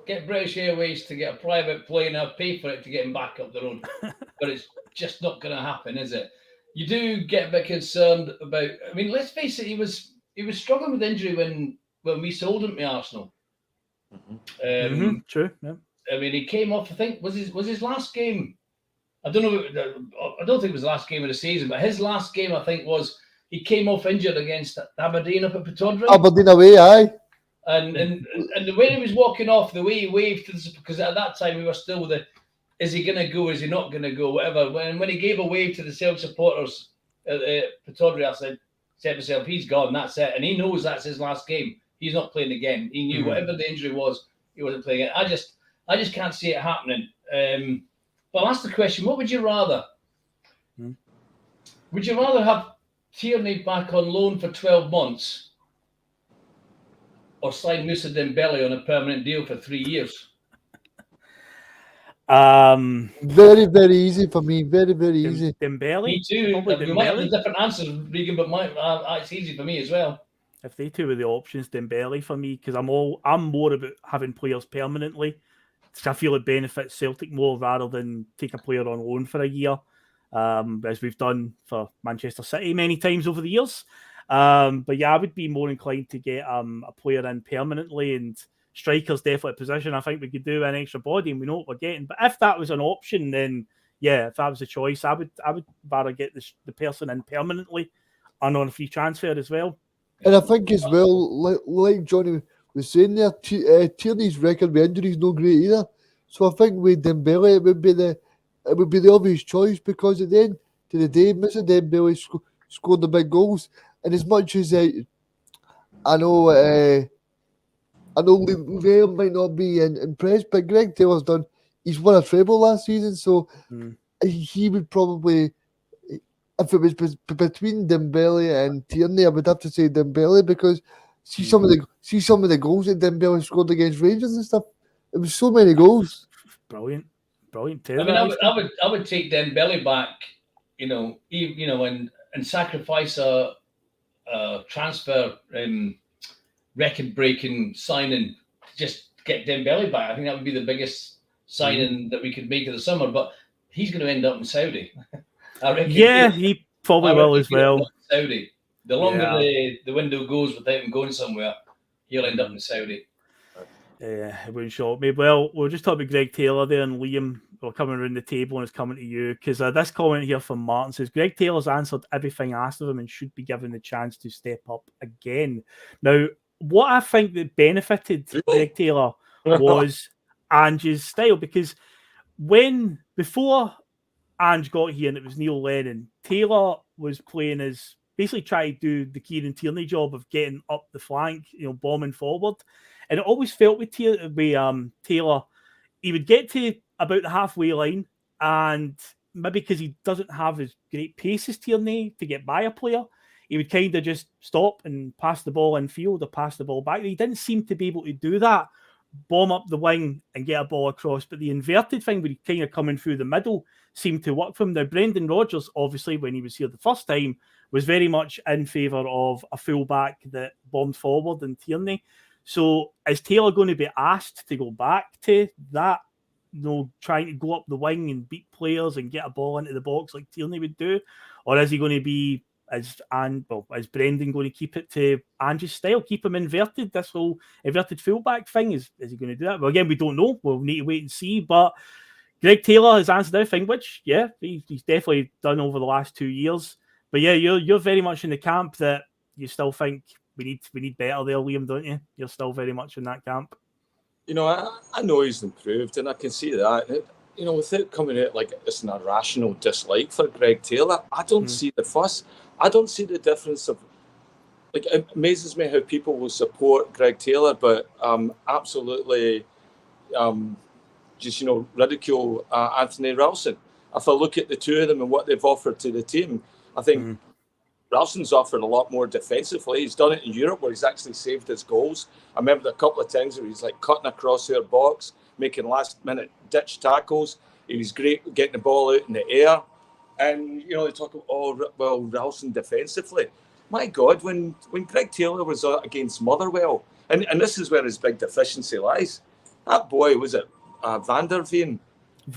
get British Airways to get a private plane. I'd pay for it to get him back up the road. But it's just not going to happen, is it? You do get a bit concerned about. I mean, let's face it. He was struggling with injury when we sold him to Arsenal. True. Yeah. I mean, he came off. I think was his last game. I don't know. I don't think it was the last game of the season, but his last game, I think, was he came off injured against Aberdeen up at Pittodrie. Aberdeen away, aye. And the way he was walking off, the way he waved to the, because at that time we were still with the, is he going to go? Is he not going to go? Whatever. When he gave a wave to the Celtic supporters at Pittodrie, I said to myself, he's gone. That's it. And he knows that's his last game. He's not playing again. He knew whatever the injury was, he wasn't playing it. I just can't see it happening. But I'll ask the question: what would you rather? Would you rather have Tierney back on loan for 12 months, or sign Moussa Dembele on a permanent deal for 3 years? Very, very easy for me. Very, very easy. Dembele? Me too. Probably We might have Dembele. different answers, Reegan, but it's easy for me as well. If they two were the options, Dembele for me, because I'm more about having players permanently. So I feel it benefits Celtic more rather than take a player on loan for a year, as we've done for Manchester City many times over the years. But yeah, I would be more inclined to get a player in permanently, and strikers definitely a position I think we could do an extra body, and we know what we're getting. But if that was an option, then yeah, if that was a choice, I would rather get the person in permanently and on a free transfer as well. And I think as well, like Johnny was saying there, Tierney's record with injuries no great either. So I think with Dembele, it would be the obvious choice, because at the end of the day, Mr. Dembele scored the big goals. And as much as I know Liam might not be impressed, but Greg Taylor's he's won a treble last season, so he would probably, if it was between Dembele and Tierney, I would have to say Dembele, because see some of the goals that Dembele scored against Rangers and stuff. It was so many goals. Brilliant. I mean, I would take Dembele back, and sacrifice a transfer record-breaking signing to just get Dembele back. I think that would be the biggest signing that we could make of the summer. But he's going to end up in Saudi. I reckon. Yeah, he probably will as well. Saudi. The longer the window goes without him going somewhere, he'll end up in Saudi. It wouldn't shock me. Well, we'll just talk about Greg Taylor there, and Liam, we're coming around the table and it's coming to you, because this comment here from Martin says Greg Taylor's answered everything asked of him and should be given the chance to step up again. Now, what I think that benefited Greg Taylor was Ange's style, because before Ange got here and it was Neil Lennon, Taylor was playing as basically trying to do the Kieran Tierney job of getting up the flank, bombing forward. And it always felt with Taylor, he would get to about the halfway line, and maybe because he doesn't have as great pace as Tierney to get by a player, he would kind of just stop and pass the ball infield or pass the ball back. He didn't seem to be able to do that, bomb up the wing and get a ball across. But the inverted thing, where he kind of coming through the middle, seemed to work for him. Now, Brendan Rodgers, obviously, when he was here the first time, was very much in favour of a fullback that bombed forward and Tierney. So is Taylor going to be asked to go back to that, trying to go up the wing and beat players and get a ball into the box like Tierney would do? Or is he going to be, is Brendan going to keep it to Ange's style, keep him inverted, this whole inverted fullback thing? Is he going to do that? Well, again, we don't know. We'll need to wait and see. But Greg Taylor has answered everything, which, yeah, he's definitely done over the last 2 years. But yeah, you're very much in the camp that you still think we need better there, Liam, don't you? You're still very much in that camp. I know he's improved, and I can see that. Without coming out like it's an irrational dislike for Greg Taylor, I don't see the fuss. I don't see the difference of, it amazes me how people will support Greg Taylor, but absolutely ridicule Anthony Ralston. If I look at the two of them and what they've offered to the team, I think Ralston's offered a lot more defensively. He's done it in Europe where he's actually saved his goals. I remember a couple of times where he's like cutting across their box, making last-minute ditch tackles. He was great getting the ball out in the air. And, you know, they talk about, oh, well, Ralston defensively. My God, when Greg Taylor was against Motherwell, and this is where his big deficiency lies, that boy, was it Van der Veen?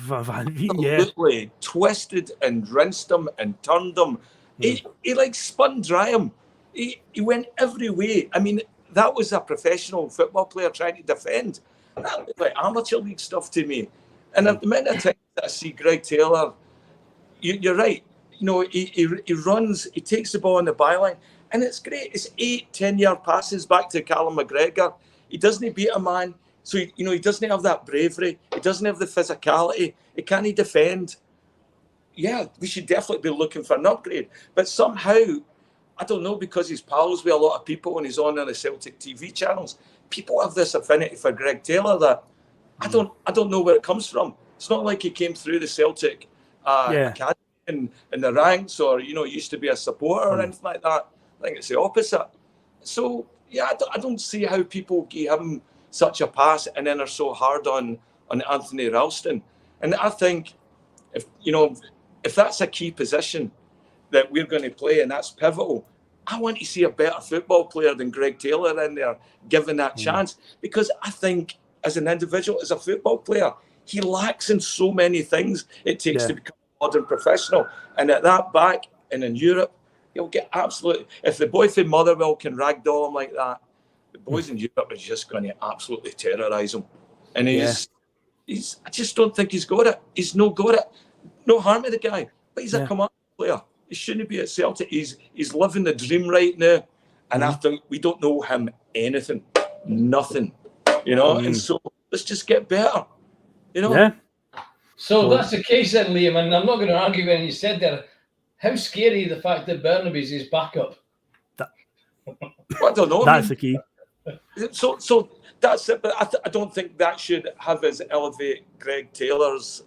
Absolutely twisted and rinsed him and turned him. He like spun dry him. He went every way. I mean, that was a professional football player trying to defend. That looked like amateur league stuff to me. And at the amount of times that I see Greg Taylor, you're right. You know, he runs, he takes the ball on the byline, and it's great. It's 8-10-yard passes back to Callum McGregor. He doesn't beat a man. So, you know, he doesn't have that bravery. He doesn't have the physicality. He can't defend. Yeah, we should definitely be looking for an upgrade. But somehow, I don't know, because he's pals with a lot of people and he's on the Celtic TV channels, people have this affinity for Greg Taylor that I don't know where it comes from. It's not like he came through the Celtic academy in the ranks, or, you know, used to be a supporter or anything like that. I think it's the opposite. So, yeah, I don't see how people give him such a pass and then are so hard on Anthony Ralston. And I think if that's a key position that we're going to play and that's pivotal, I want to see a better football player than Greg Taylor in there given that chance, because I think as an individual, as a football player, he lacks in so many things it takes to become a modern professional. And at that back and in Europe, he'll get absolutely, if the boy from Motherwell can ragdoll him like that, the boys in Europe are just going to absolutely terrorise him. And he's I just don't think he's got it. He's no got it. No harm to the guy, but he's a command player. He shouldn't be at Celtic. He's living the dream right now. And I think we don't know him anything. Nothing. You know? And so let's just get better. You know? Yeah. So that's the case then, Liam, and I'm not going to argue when you said there. How scary the fact that Burnaby's his backup? Well, I don't know. That's the key. So that's it. But I don't think that should have us elevate Greg Taylor's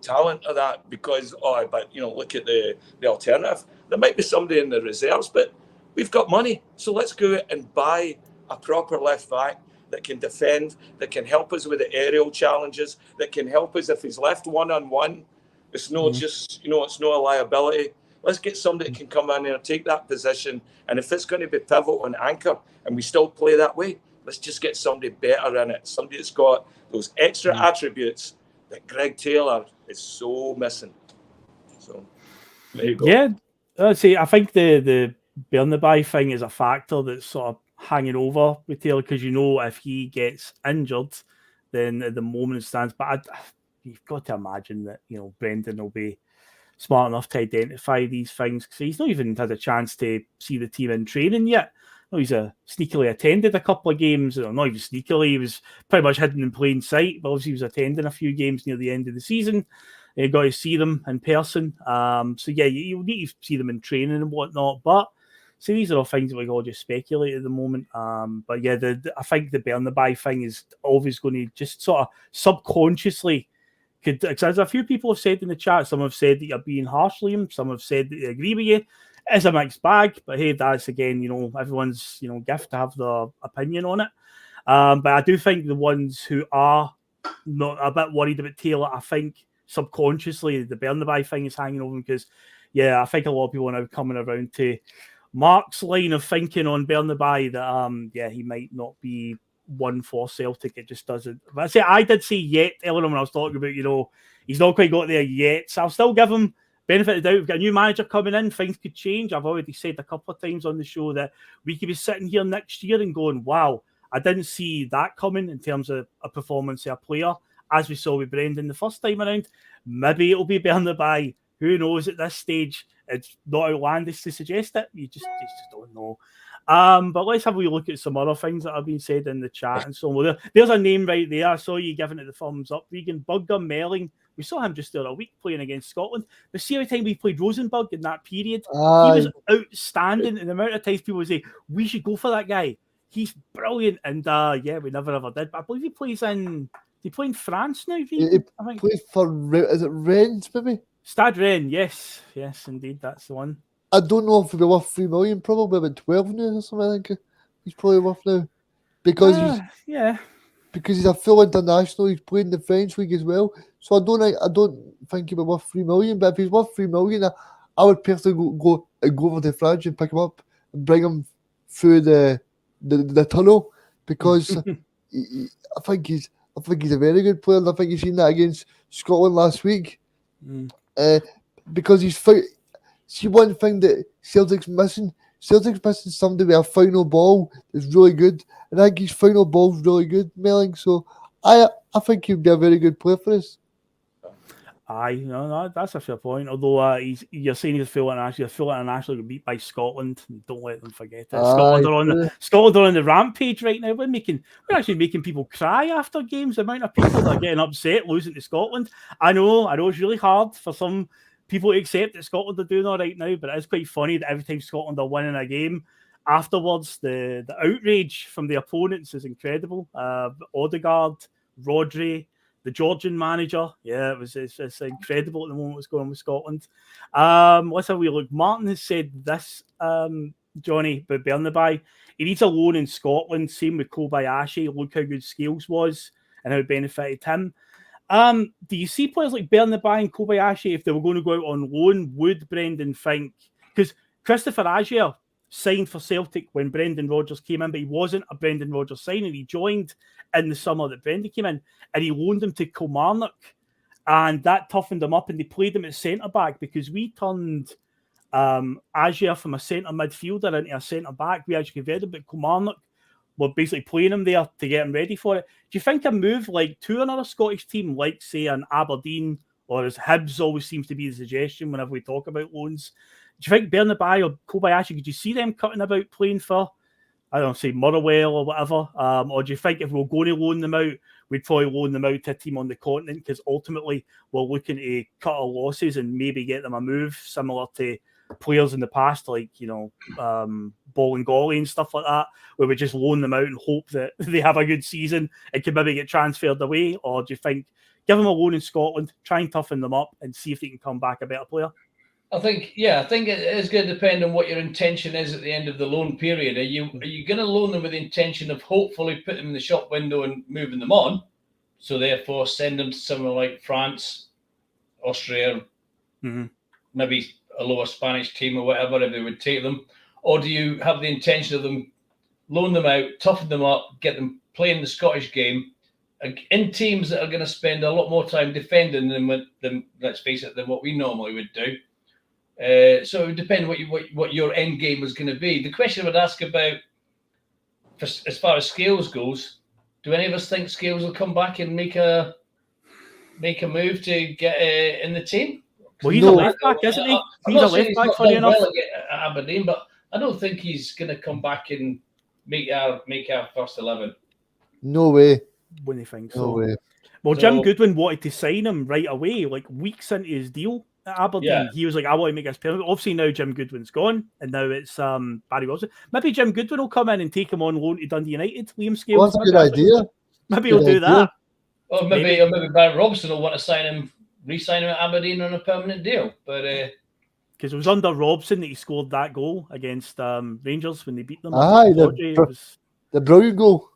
talent of that, because but you know, look at the alternative. There might be somebody in the reserves, but we've got money, so let's go out and buy a proper left back that can defend, that can help us with the aerial challenges, that can help us if he's left 1-on-1. It's no just, you know, it's no a liability. Let's get somebody that can come in there, take that position, and if it's going to be pivot and anchor, and we still play that way, let's just get somebody better in it, somebody that's got those extra attributes that Greg Taylor is so missing. So there you go. Yeah, I'd say I think the Burnaby thing is a factor that's sort of hanging over with Taylor, because you know if he gets injured, then at the moment it stands. But you've got to imagine that, you know, Brendan will be smart enough to identify these things, because he's not even had a chance to see the team in training yet. No, he's sneakily attended a couple of games, or not even sneakily, he was pretty much hidden in plain sight, but obviously he was attending a few games near the end of the season. You got to see them in person. So yeah, you need to see them in training and whatnot, but so these are all things that we all just speculate at the moment. But yeah, I think the Burnaby thing is always going to just sort of subconsciously, because as a few people have said in the chat, some have said that you're being harsh, Liam, some have said that they agree with you. It's a mixed bag, but hey, that's again, you know, everyone's, you know, gift to have their opinion on it. But I do think the ones who are not a bit worried about Taylor, I think subconsciously the Burnaby thing is hanging over, because yeah, I think a lot of people are now coming around to Mark's line of thinking on Burnaby that he might not be one for Celtic. It just doesn't. But I did say yet earlier when I was talking about, you know, he's not quite got there yet. So I'll still give him benefit of the doubt. We've got a new manager coming in. Things could change. I've already said a couple of times on the show that we could be sitting here next year and going, wow, I didn't see that coming in terms of a performance of a player, as we saw with Brendan the first time around. Maybe it'll be Burnaby. Who knows at this stage? It's not outlandish to suggest it. You just don't know. But let's have a wee look at some other things that have been said in the chat and so on. There's a name right there. I saw you giving it the thumbs up. Reegan Melling. We saw him just the other week playing against Scotland. But see every time we played Rosenborg in that period, he was outstanding. And the amount of times people would say, we should go for that guy. He's brilliant. And yeah, we never ever did. But I believe he plays in France now, Reegan? He plays for, is it Rennes, maybe? Stadren, yes, indeed, that's the one. I don't know if he'll be worth 3 million, probably about 12 now or something. I think he's probably worth now because he's a full international. He's playing the French league as well, so I don't think he'll be worth 3 million. But if he's worth 3 million, I would personally go over to France and pick him up and bring him through the tunnel because I think he's a very good player. And I think you've seen that against Scotland last week because he's fit. See, one thing that Celtic's missing somebody with a final ball that's really good. And I think his final ball's really good, Melling. So I think he'd be a very good player for us. Aye, no, that's a fair point. Although you're saying he's a full international got beat by Scotland. Don't let them forget it. Scotland are on the rampage right now. We're actually making people cry after games. The amount of people that are getting upset losing to Scotland. I know it's really hard for some people to accept that Scotland are doing all right now, but it's quite funny that every time Scotland are winning a game, afterwards the outrage from the opponents is incredible. Odegaard, Rodri, the Georgian manager, it's incredible at the moment what's going on with Scotland. Let's have a wee look. Martin has said this, Johnny, but Bernabei, he needs a loan in Scotland. Same with Kobayashi. Look how good Scales was and how it benefited him. Do you see players like Bernabei and Kobayashi, if they were going to go out on loan, would Brendan think? Because Christopher Aguiar signed for Celtic when Brendan Rodgers came in, but he wasn't a Brendan Rodgers signing. He joined in the summer that Brendan came in, and he loaned him to Kilmarnock, and that toughened him up, and they played him at centre-back because we turned Aguiar from a centre midfielder into a centre-back. We actually converted him, but Kilmarnock were basically playing him there to get him ready for it. Do you think a move like to another Scottish team, like, say, an Aberdeen, or as Hibs always seems to be the suggestion whenever we talk about loans, do you think Bernabei or Kobayashi, could you see them cutting about playing for, I don't know, say Motherwell or whatever? Or do you think if we were going to loan them out, we'd probably loan them out to a team on the continent because ultimately we're looking to cut our losses and maybe get them a move similar to players in the past, like, Bolingoli and stuff like that, where we just loan them out and hope that they have a good season and can maybe get transferred away? Or do you think give them a loan in Scotland, try and toughen them up and see if they can come back a better player? I think it is going to depend on what your intention is at the end of the loan period. Are you going to loan them with the intention of hopefully putting them in the shop window and moving them on? So therefore send them to somewhere like France, Austria, maybe a lower Spanish team or whatever if they would take them? Or do you have the intention of them loan them out, toughen them up, get them playing the Scottish game in teams that are going to spend a lot more time defending than let's face it, than what we normally would do? So it would depend what your end game was going to be. The question I would ask about, as far as Scales goes, do any of us think Scales will come back and make a move to get in the team? Well, he's a left back, isn't he? He's a left back, funny enough. Well at Aberdeen, but I don't think he's going to come back and make our first 11. No way. Wouldn't think so. No way. Well, Jim Goodwin wanted to sign him right away, like weeks into his deal at Aberdeen. Yeah. He was like, I want to make this permanent. Obviously, now Jim Goodwin's gone, and now it's Barry Wilson. Maybe Jim Goodwin will come in and take him on loan to Dundee United. Liam Scales. Well, that's a good idea. Maybe he'll do that. Or maybe Barry Robson will want to sign him, re-sign him at Aberdeen on a permanent deal. But because it was under Robson that he scored that goal against Rangers when they beat them. The brilliant goal.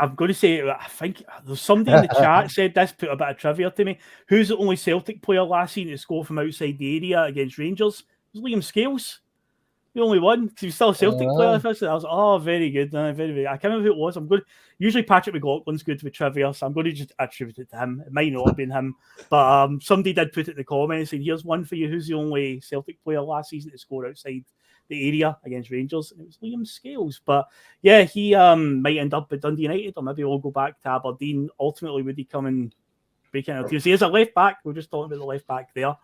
I'm going to say, I think there's somebody in the chat said this, put a bit of trivia to me. Who's the only Celtic player last season to score from outside the area against Rangers? It was Liam Scales. The only one, because he was still a Celtic player. I was, very good. Very, very. I can't remember who it was. Usually Patrick McLaughlin's good with trivia, so I'm going to just attribute it to him. It might not have been him, but somebody did put it in the comments, and here's one for you. Who's the only Celtic player last season to score outside the area against Rangers? And it was Liam Scales. But yeah, he might end up at Dundee United, or maybe we'll go back to Aberdeen. Ultimately, would he come and break into our team? He is a left back. We're just talking about the left back there.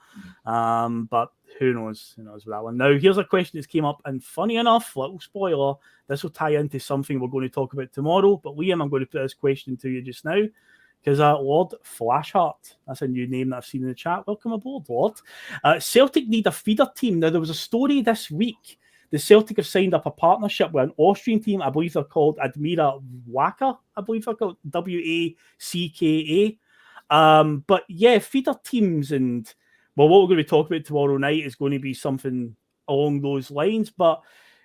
But who knows? Who knows with that one? Now, here's a question that's came up, and funny enough, little spoiler, this will tie into something we're going to talk about tomorrow. But Liam, I'm going to put this question to you just now, because Lord Flashheart, that's a new name that I've seen in the chat. Welcome aboard, Lord. Celtic need a feeder team. Now, there was a story this week. The Celtic have signed up a partnership with an Austrian team. I believe they're called Admira Wacker. I believe they're called Wacka. But yeah, feeder teams, and Well, what we're going to be talking about tomorrow night is going to be something along those lines. But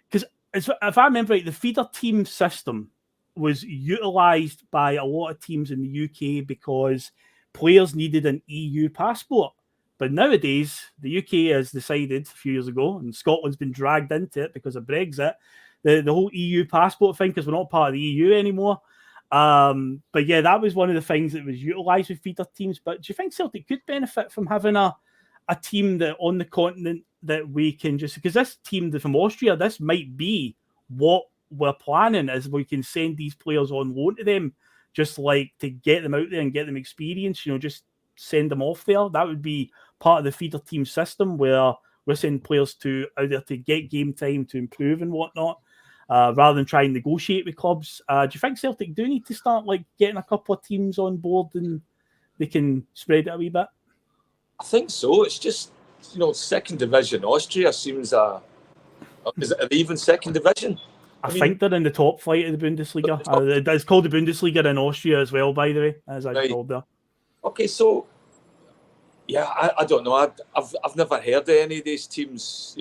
because if I remember right, the feeder team system was utilised by a lot of teams in the UK because players needed an EU passport. But nowadays, the UK has decided a few years ago, and Scotland's been dragged into it because of Brexit, the whole EU passport thing, because we're not part of the EU anymore. But yeah, that was one of the things that was utilised with feeder teams. But do you think Celtic could benefit from having a team that on the continent that we can just, because this team from Austria, this might be what we're planning, is we can send these players on loan to them, just like to get them out there and get them experience, just send them off there. That would be part of the feeder team system where we're sending players to out there to get game time, to improve and whatnot, rather than try and negotiate with clubs. Do you think Celtic do need to start like getting a couple of teams on board and they can spread it a wee bit? I think so. It's just, second division Austria seems is it even second division? I think they're in the top flight of the Bundesliga. It's called the Bundesliga in Austria as well, by the way, as I've told there. Okay, so yeah, I don't know. I've never heard of any of these teams.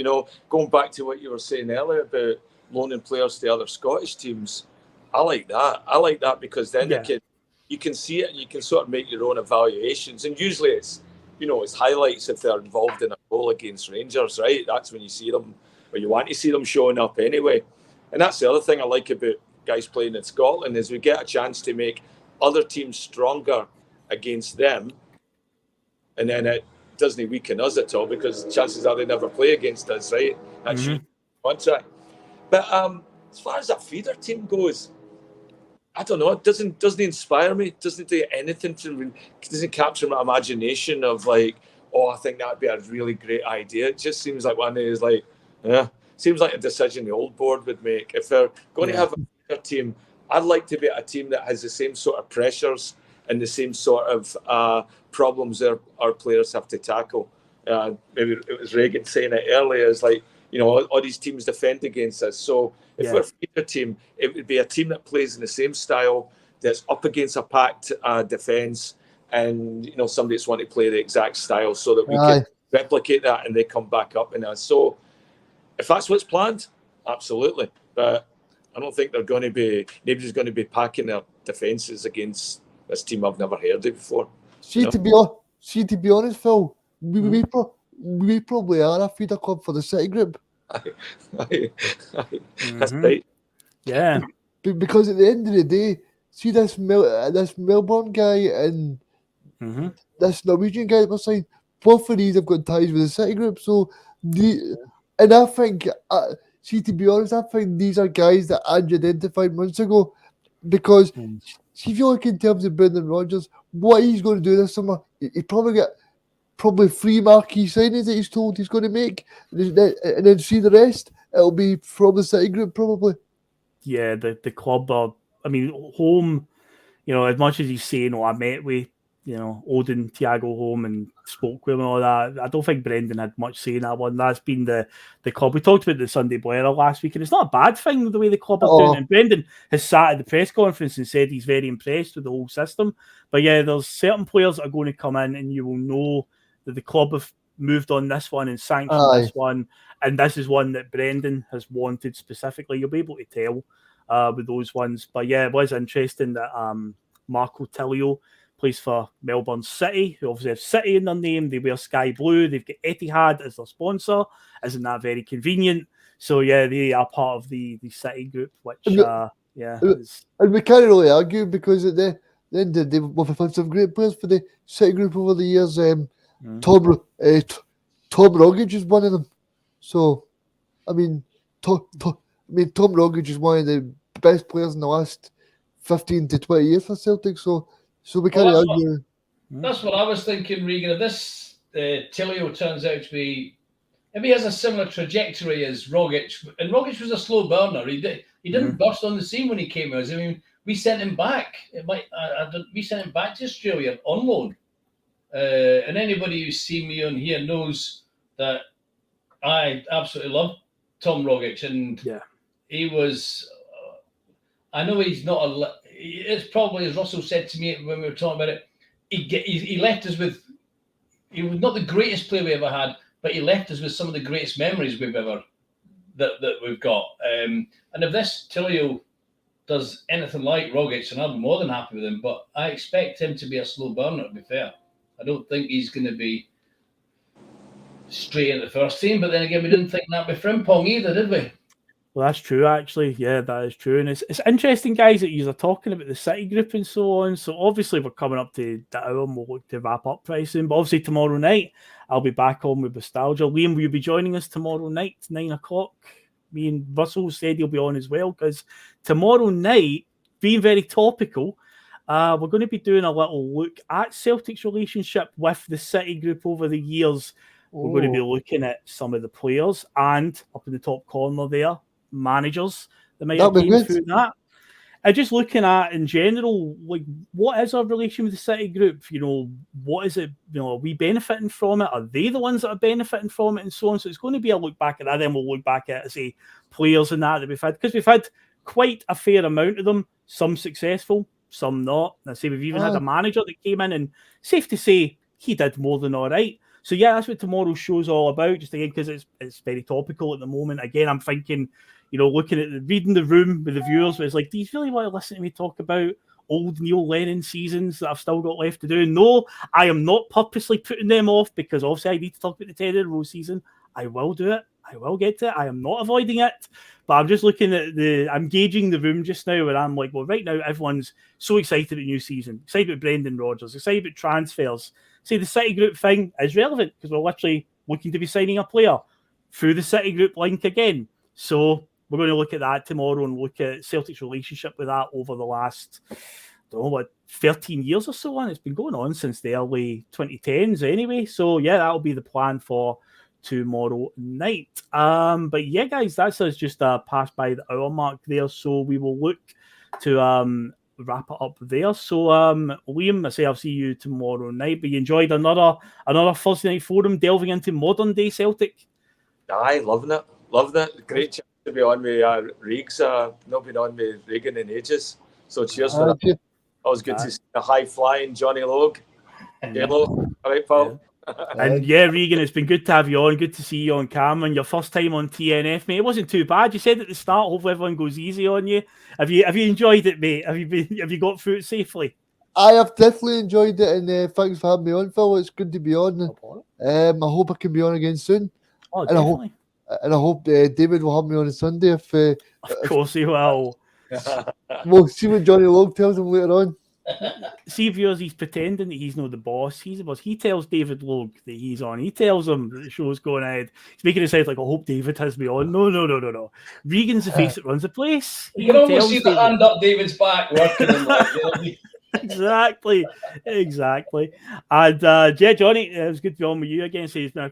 Going back to what you were saying earlier about loaning players to other Scottish teams, I like that. I like that because then you can see it and you can sort of make your own evaluations. And usually it's highlights if they're involved in a goal against Rangers, right? That's when you see them, or you want to see them showing up anyway. And that's the other thing I like about guys playing in Scotland is we get a chance to make other teams stronger against them, and then it doesn't weaken us at all because chances are they never play against us, right? That's your contract. But as far as a feeder team goes, I don't know. It doesn't inspire me. It doesn't do anything it doesn't capture my imagination of like, oh, I think that'd be a really great idea. It just seems like one of those seems like a decision the old board would make. If they're going to have a feeder team, I'd like to be a team that has the same sort of pressures and the same sort of problems our players have to tackle. Maybe it was Reegan saying it earlier. It's like, all these teams defend against us. So if we're a feeder team, it would be a team that plays in the same style, that's up against a packed defence, and somebody that's want to play the exact style so that we can replicate that and they come back up in us. So if that's what's planned, absolutely. But I don't think nobody's going to be packing their defences against this team I've never heard of before. To be honest, Phil, we probably are a feeder club for the City group. That's right. Yeah. Because at the end of the day, see this Melbourne guy and this Norwegian guy that we're saying, both of these have got ties with the City group. So, and I think, to be honest, I think these are guys that Ange identified months ago. Because if you look in terms of Brendan Rodgers, what he's going to do this summer, he probably get three marquee signings that he's told he's going to make, and then see the rest. It'll be from the City group, probably. Yeah, the club are. I mean, home. As much as he's saying, I met with Odin, Thiago home and spoke with him and all that. I don't think Brendan had much say in that one. That's been the club. We talked about the Sunday Blair last week, and it's not a bad thing the way the club are doing. And Brendan has sat at the press conference and said he's very impressed with the whole system. But yeah, there's certain players that are going to come in, and you will know that the club have moved on this one and sanctioned this one, and this is one that Brendan has wanted specifically. You'll be able to tell with those ones. But yeah, it was interesting that Marco Tilio plays for Melbourne City, who obviously have City in their name. They wear sky blue. They've got Etihad as their sponsor. Isn't that very convenient? So yeah, they are part of the City group, which and we can't really argue because at the end of the day, we've had some great players for the City group over the years. Tom Rogic is one of them. So, I mean, Tom Rogic is one of the best players in the last 15 to 20 years for Celtic. So we can't argue. That's what I was thinking, Reegan. If this Tilio turns out to be, if he has a similar trajectory as Rogic, and Rogic was a slow burner. He didn't burst on the scene when he came out. I mean, we sent him back. We sent him back to Australia on loan. And anybody who's seen me on here knows that I absolutely love Tom Rogic, and he was. I know he's not it's probably, as Russell said to me when we were talking about it, he left us with he was not the greatest player we ever had, but he left us with some of the greatest memories we've ever that we've got. And if this Tilio does anything like Rogic, and I'll be more than happy with him, but I expect him to be a slow burner, to be fair. I don't think he's going to be straight into the first team, but then again, we didn't think that with Frimpong either, did we? Well, that's true, actually. Yeah, that is true. And it's interesting, guys, that you're talking about the City group and so on. So obviously we're coming up to the hour and we'll look to wrap up pretty soon. But obviously tomorrow night, I'll be back on with Nostalgia. Liam, will you be joining us tomorrow night, 9 o'clock? Me and Russell said he'll be on as well, because tomorrow night, being very topical, we're going to be doing a little look at Celtic's relationship with the City group over the years. We're going to be looking at some of the players and up in the top corner there, managers that might have been through that. And just looking at in general, like, what is our relation with the City group? You know, what is it? You know, are we benefiting from it? Are they the ones that are benefiting from it, and so on? So it's going to be a look back at that. Then we'll look back at, say, players and that we've had, because we've had quite a fair amount of them. Some successful, some not. And I say we've even had a manager that came in, and safe to say he did more than all right. So yeah, that's what tomorrow's show's all about. Just again, because it's very topical at the moment. Again, I'm thinking, you know, looking at reading the room with the viewers, where it's like, do you really want to listen to me talk about old Neil Lennon seasons that I've still got left to do? No, I am not purposely putting them off, because obviously I need to talk about the Teddy Rose season. I will do it. I will get to it. I am not avoiding it. But I'm just looking at I'm gauging the room just now, where I'm like, well, right now everyone's so excited about new season, excited about Brendan Rodgers, excited about transfers. Say the City group thing is relevant, because we're literally looking to be signing a player through the City group link again. So we're going to look at that tomorrow and look at Celtic's relationship with that over the last, I don't know, what, 13 years or so on. It's been going on since the early 2010s anyway. So yeah, that'll be the plan for tomorrow night. But yeah, guys, that's us just passed by the hour mark there. So we will look to wrap it up there. So Liam, I say I'll see you tomorrow night. But you enjoyed another Thursday night forum delving into modern day Celtic? Aye, loving it. Great chance to be on with Reegs. Not been on with Reegan in ages. So cheers for that. Always good to see a high flying Johnny Logue. Hello. All right, Paul. And yeah, Reegan, it's been good to have you on. Good to see you on camera. And your first time on T.N.F, mate. It wasn't too bad. You said at the start, hopefully everyone goes easy on you. Have you enjoyed it, mate? Have you got through it safely? I have definitely enjoyed it, and thanks for having me on, Phil. It's good to be on. I hope I can be on again soon. Oh, definitely. And I hope David will have me on Sunday. Of course he will. We'll see what Johnny Logue tells him later on. See, viewers, he's pretending that he's not the boss. He's the boss. He tells David Logue that he's on. He tells him that the show's going ahead. He's making it sound like, I hope David has me on. No. Reegan's the face that runs the place. You can almost see the hand up David's back working. Exactly. And yeah, Johnny, it was good to be on with you again. So it's been a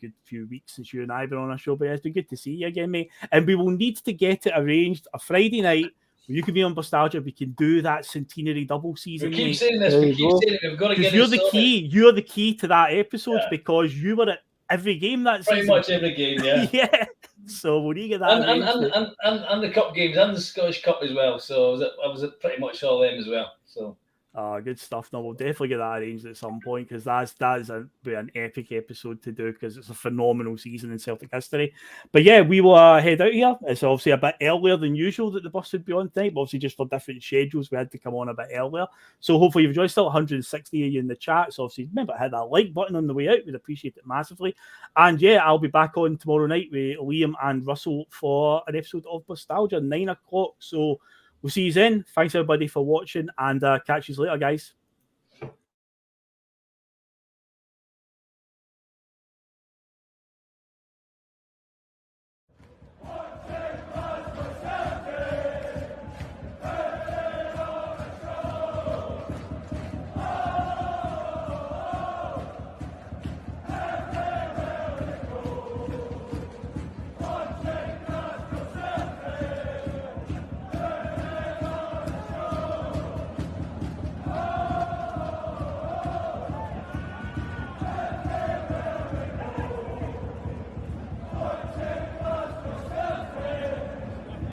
good few weeks since you and I have been on a show, but it's been good to see you again, mate. And we will need to get it arranged a Friday night. You can be on Nostalgia. We can do that centenary double season. We keep saying this. We've got to get it. You're the key. You're the key to that episode, because you were at every game that season. Pretty much every game, yeah. Yeah. So we'll need to get that. And the cup games and the Scottish Cup as well. So I was at pretty much all them as well. So. Good stuff. No, we'll definitely get that arranged at some point, because that is an epic episode to do, because it's a phenomenal season in Celtic history. But yeah, we will head out here. It's obviously a bit earlier than usual that the bus would be on tonight, but obviously just for different schedules, we had to come on a bit earlier. So hopefully you've enjoyed. Still 160 of you in the chat. So obviously remember to hit that like button on the way out. We'd appreciate it massively. And yeah, I'll be back on tomorrow night with Liam and Russell for an episode of Nostalgia, 9 o'clock. So we'll see you then. Thanks everybody for watching, and catch you later, guys.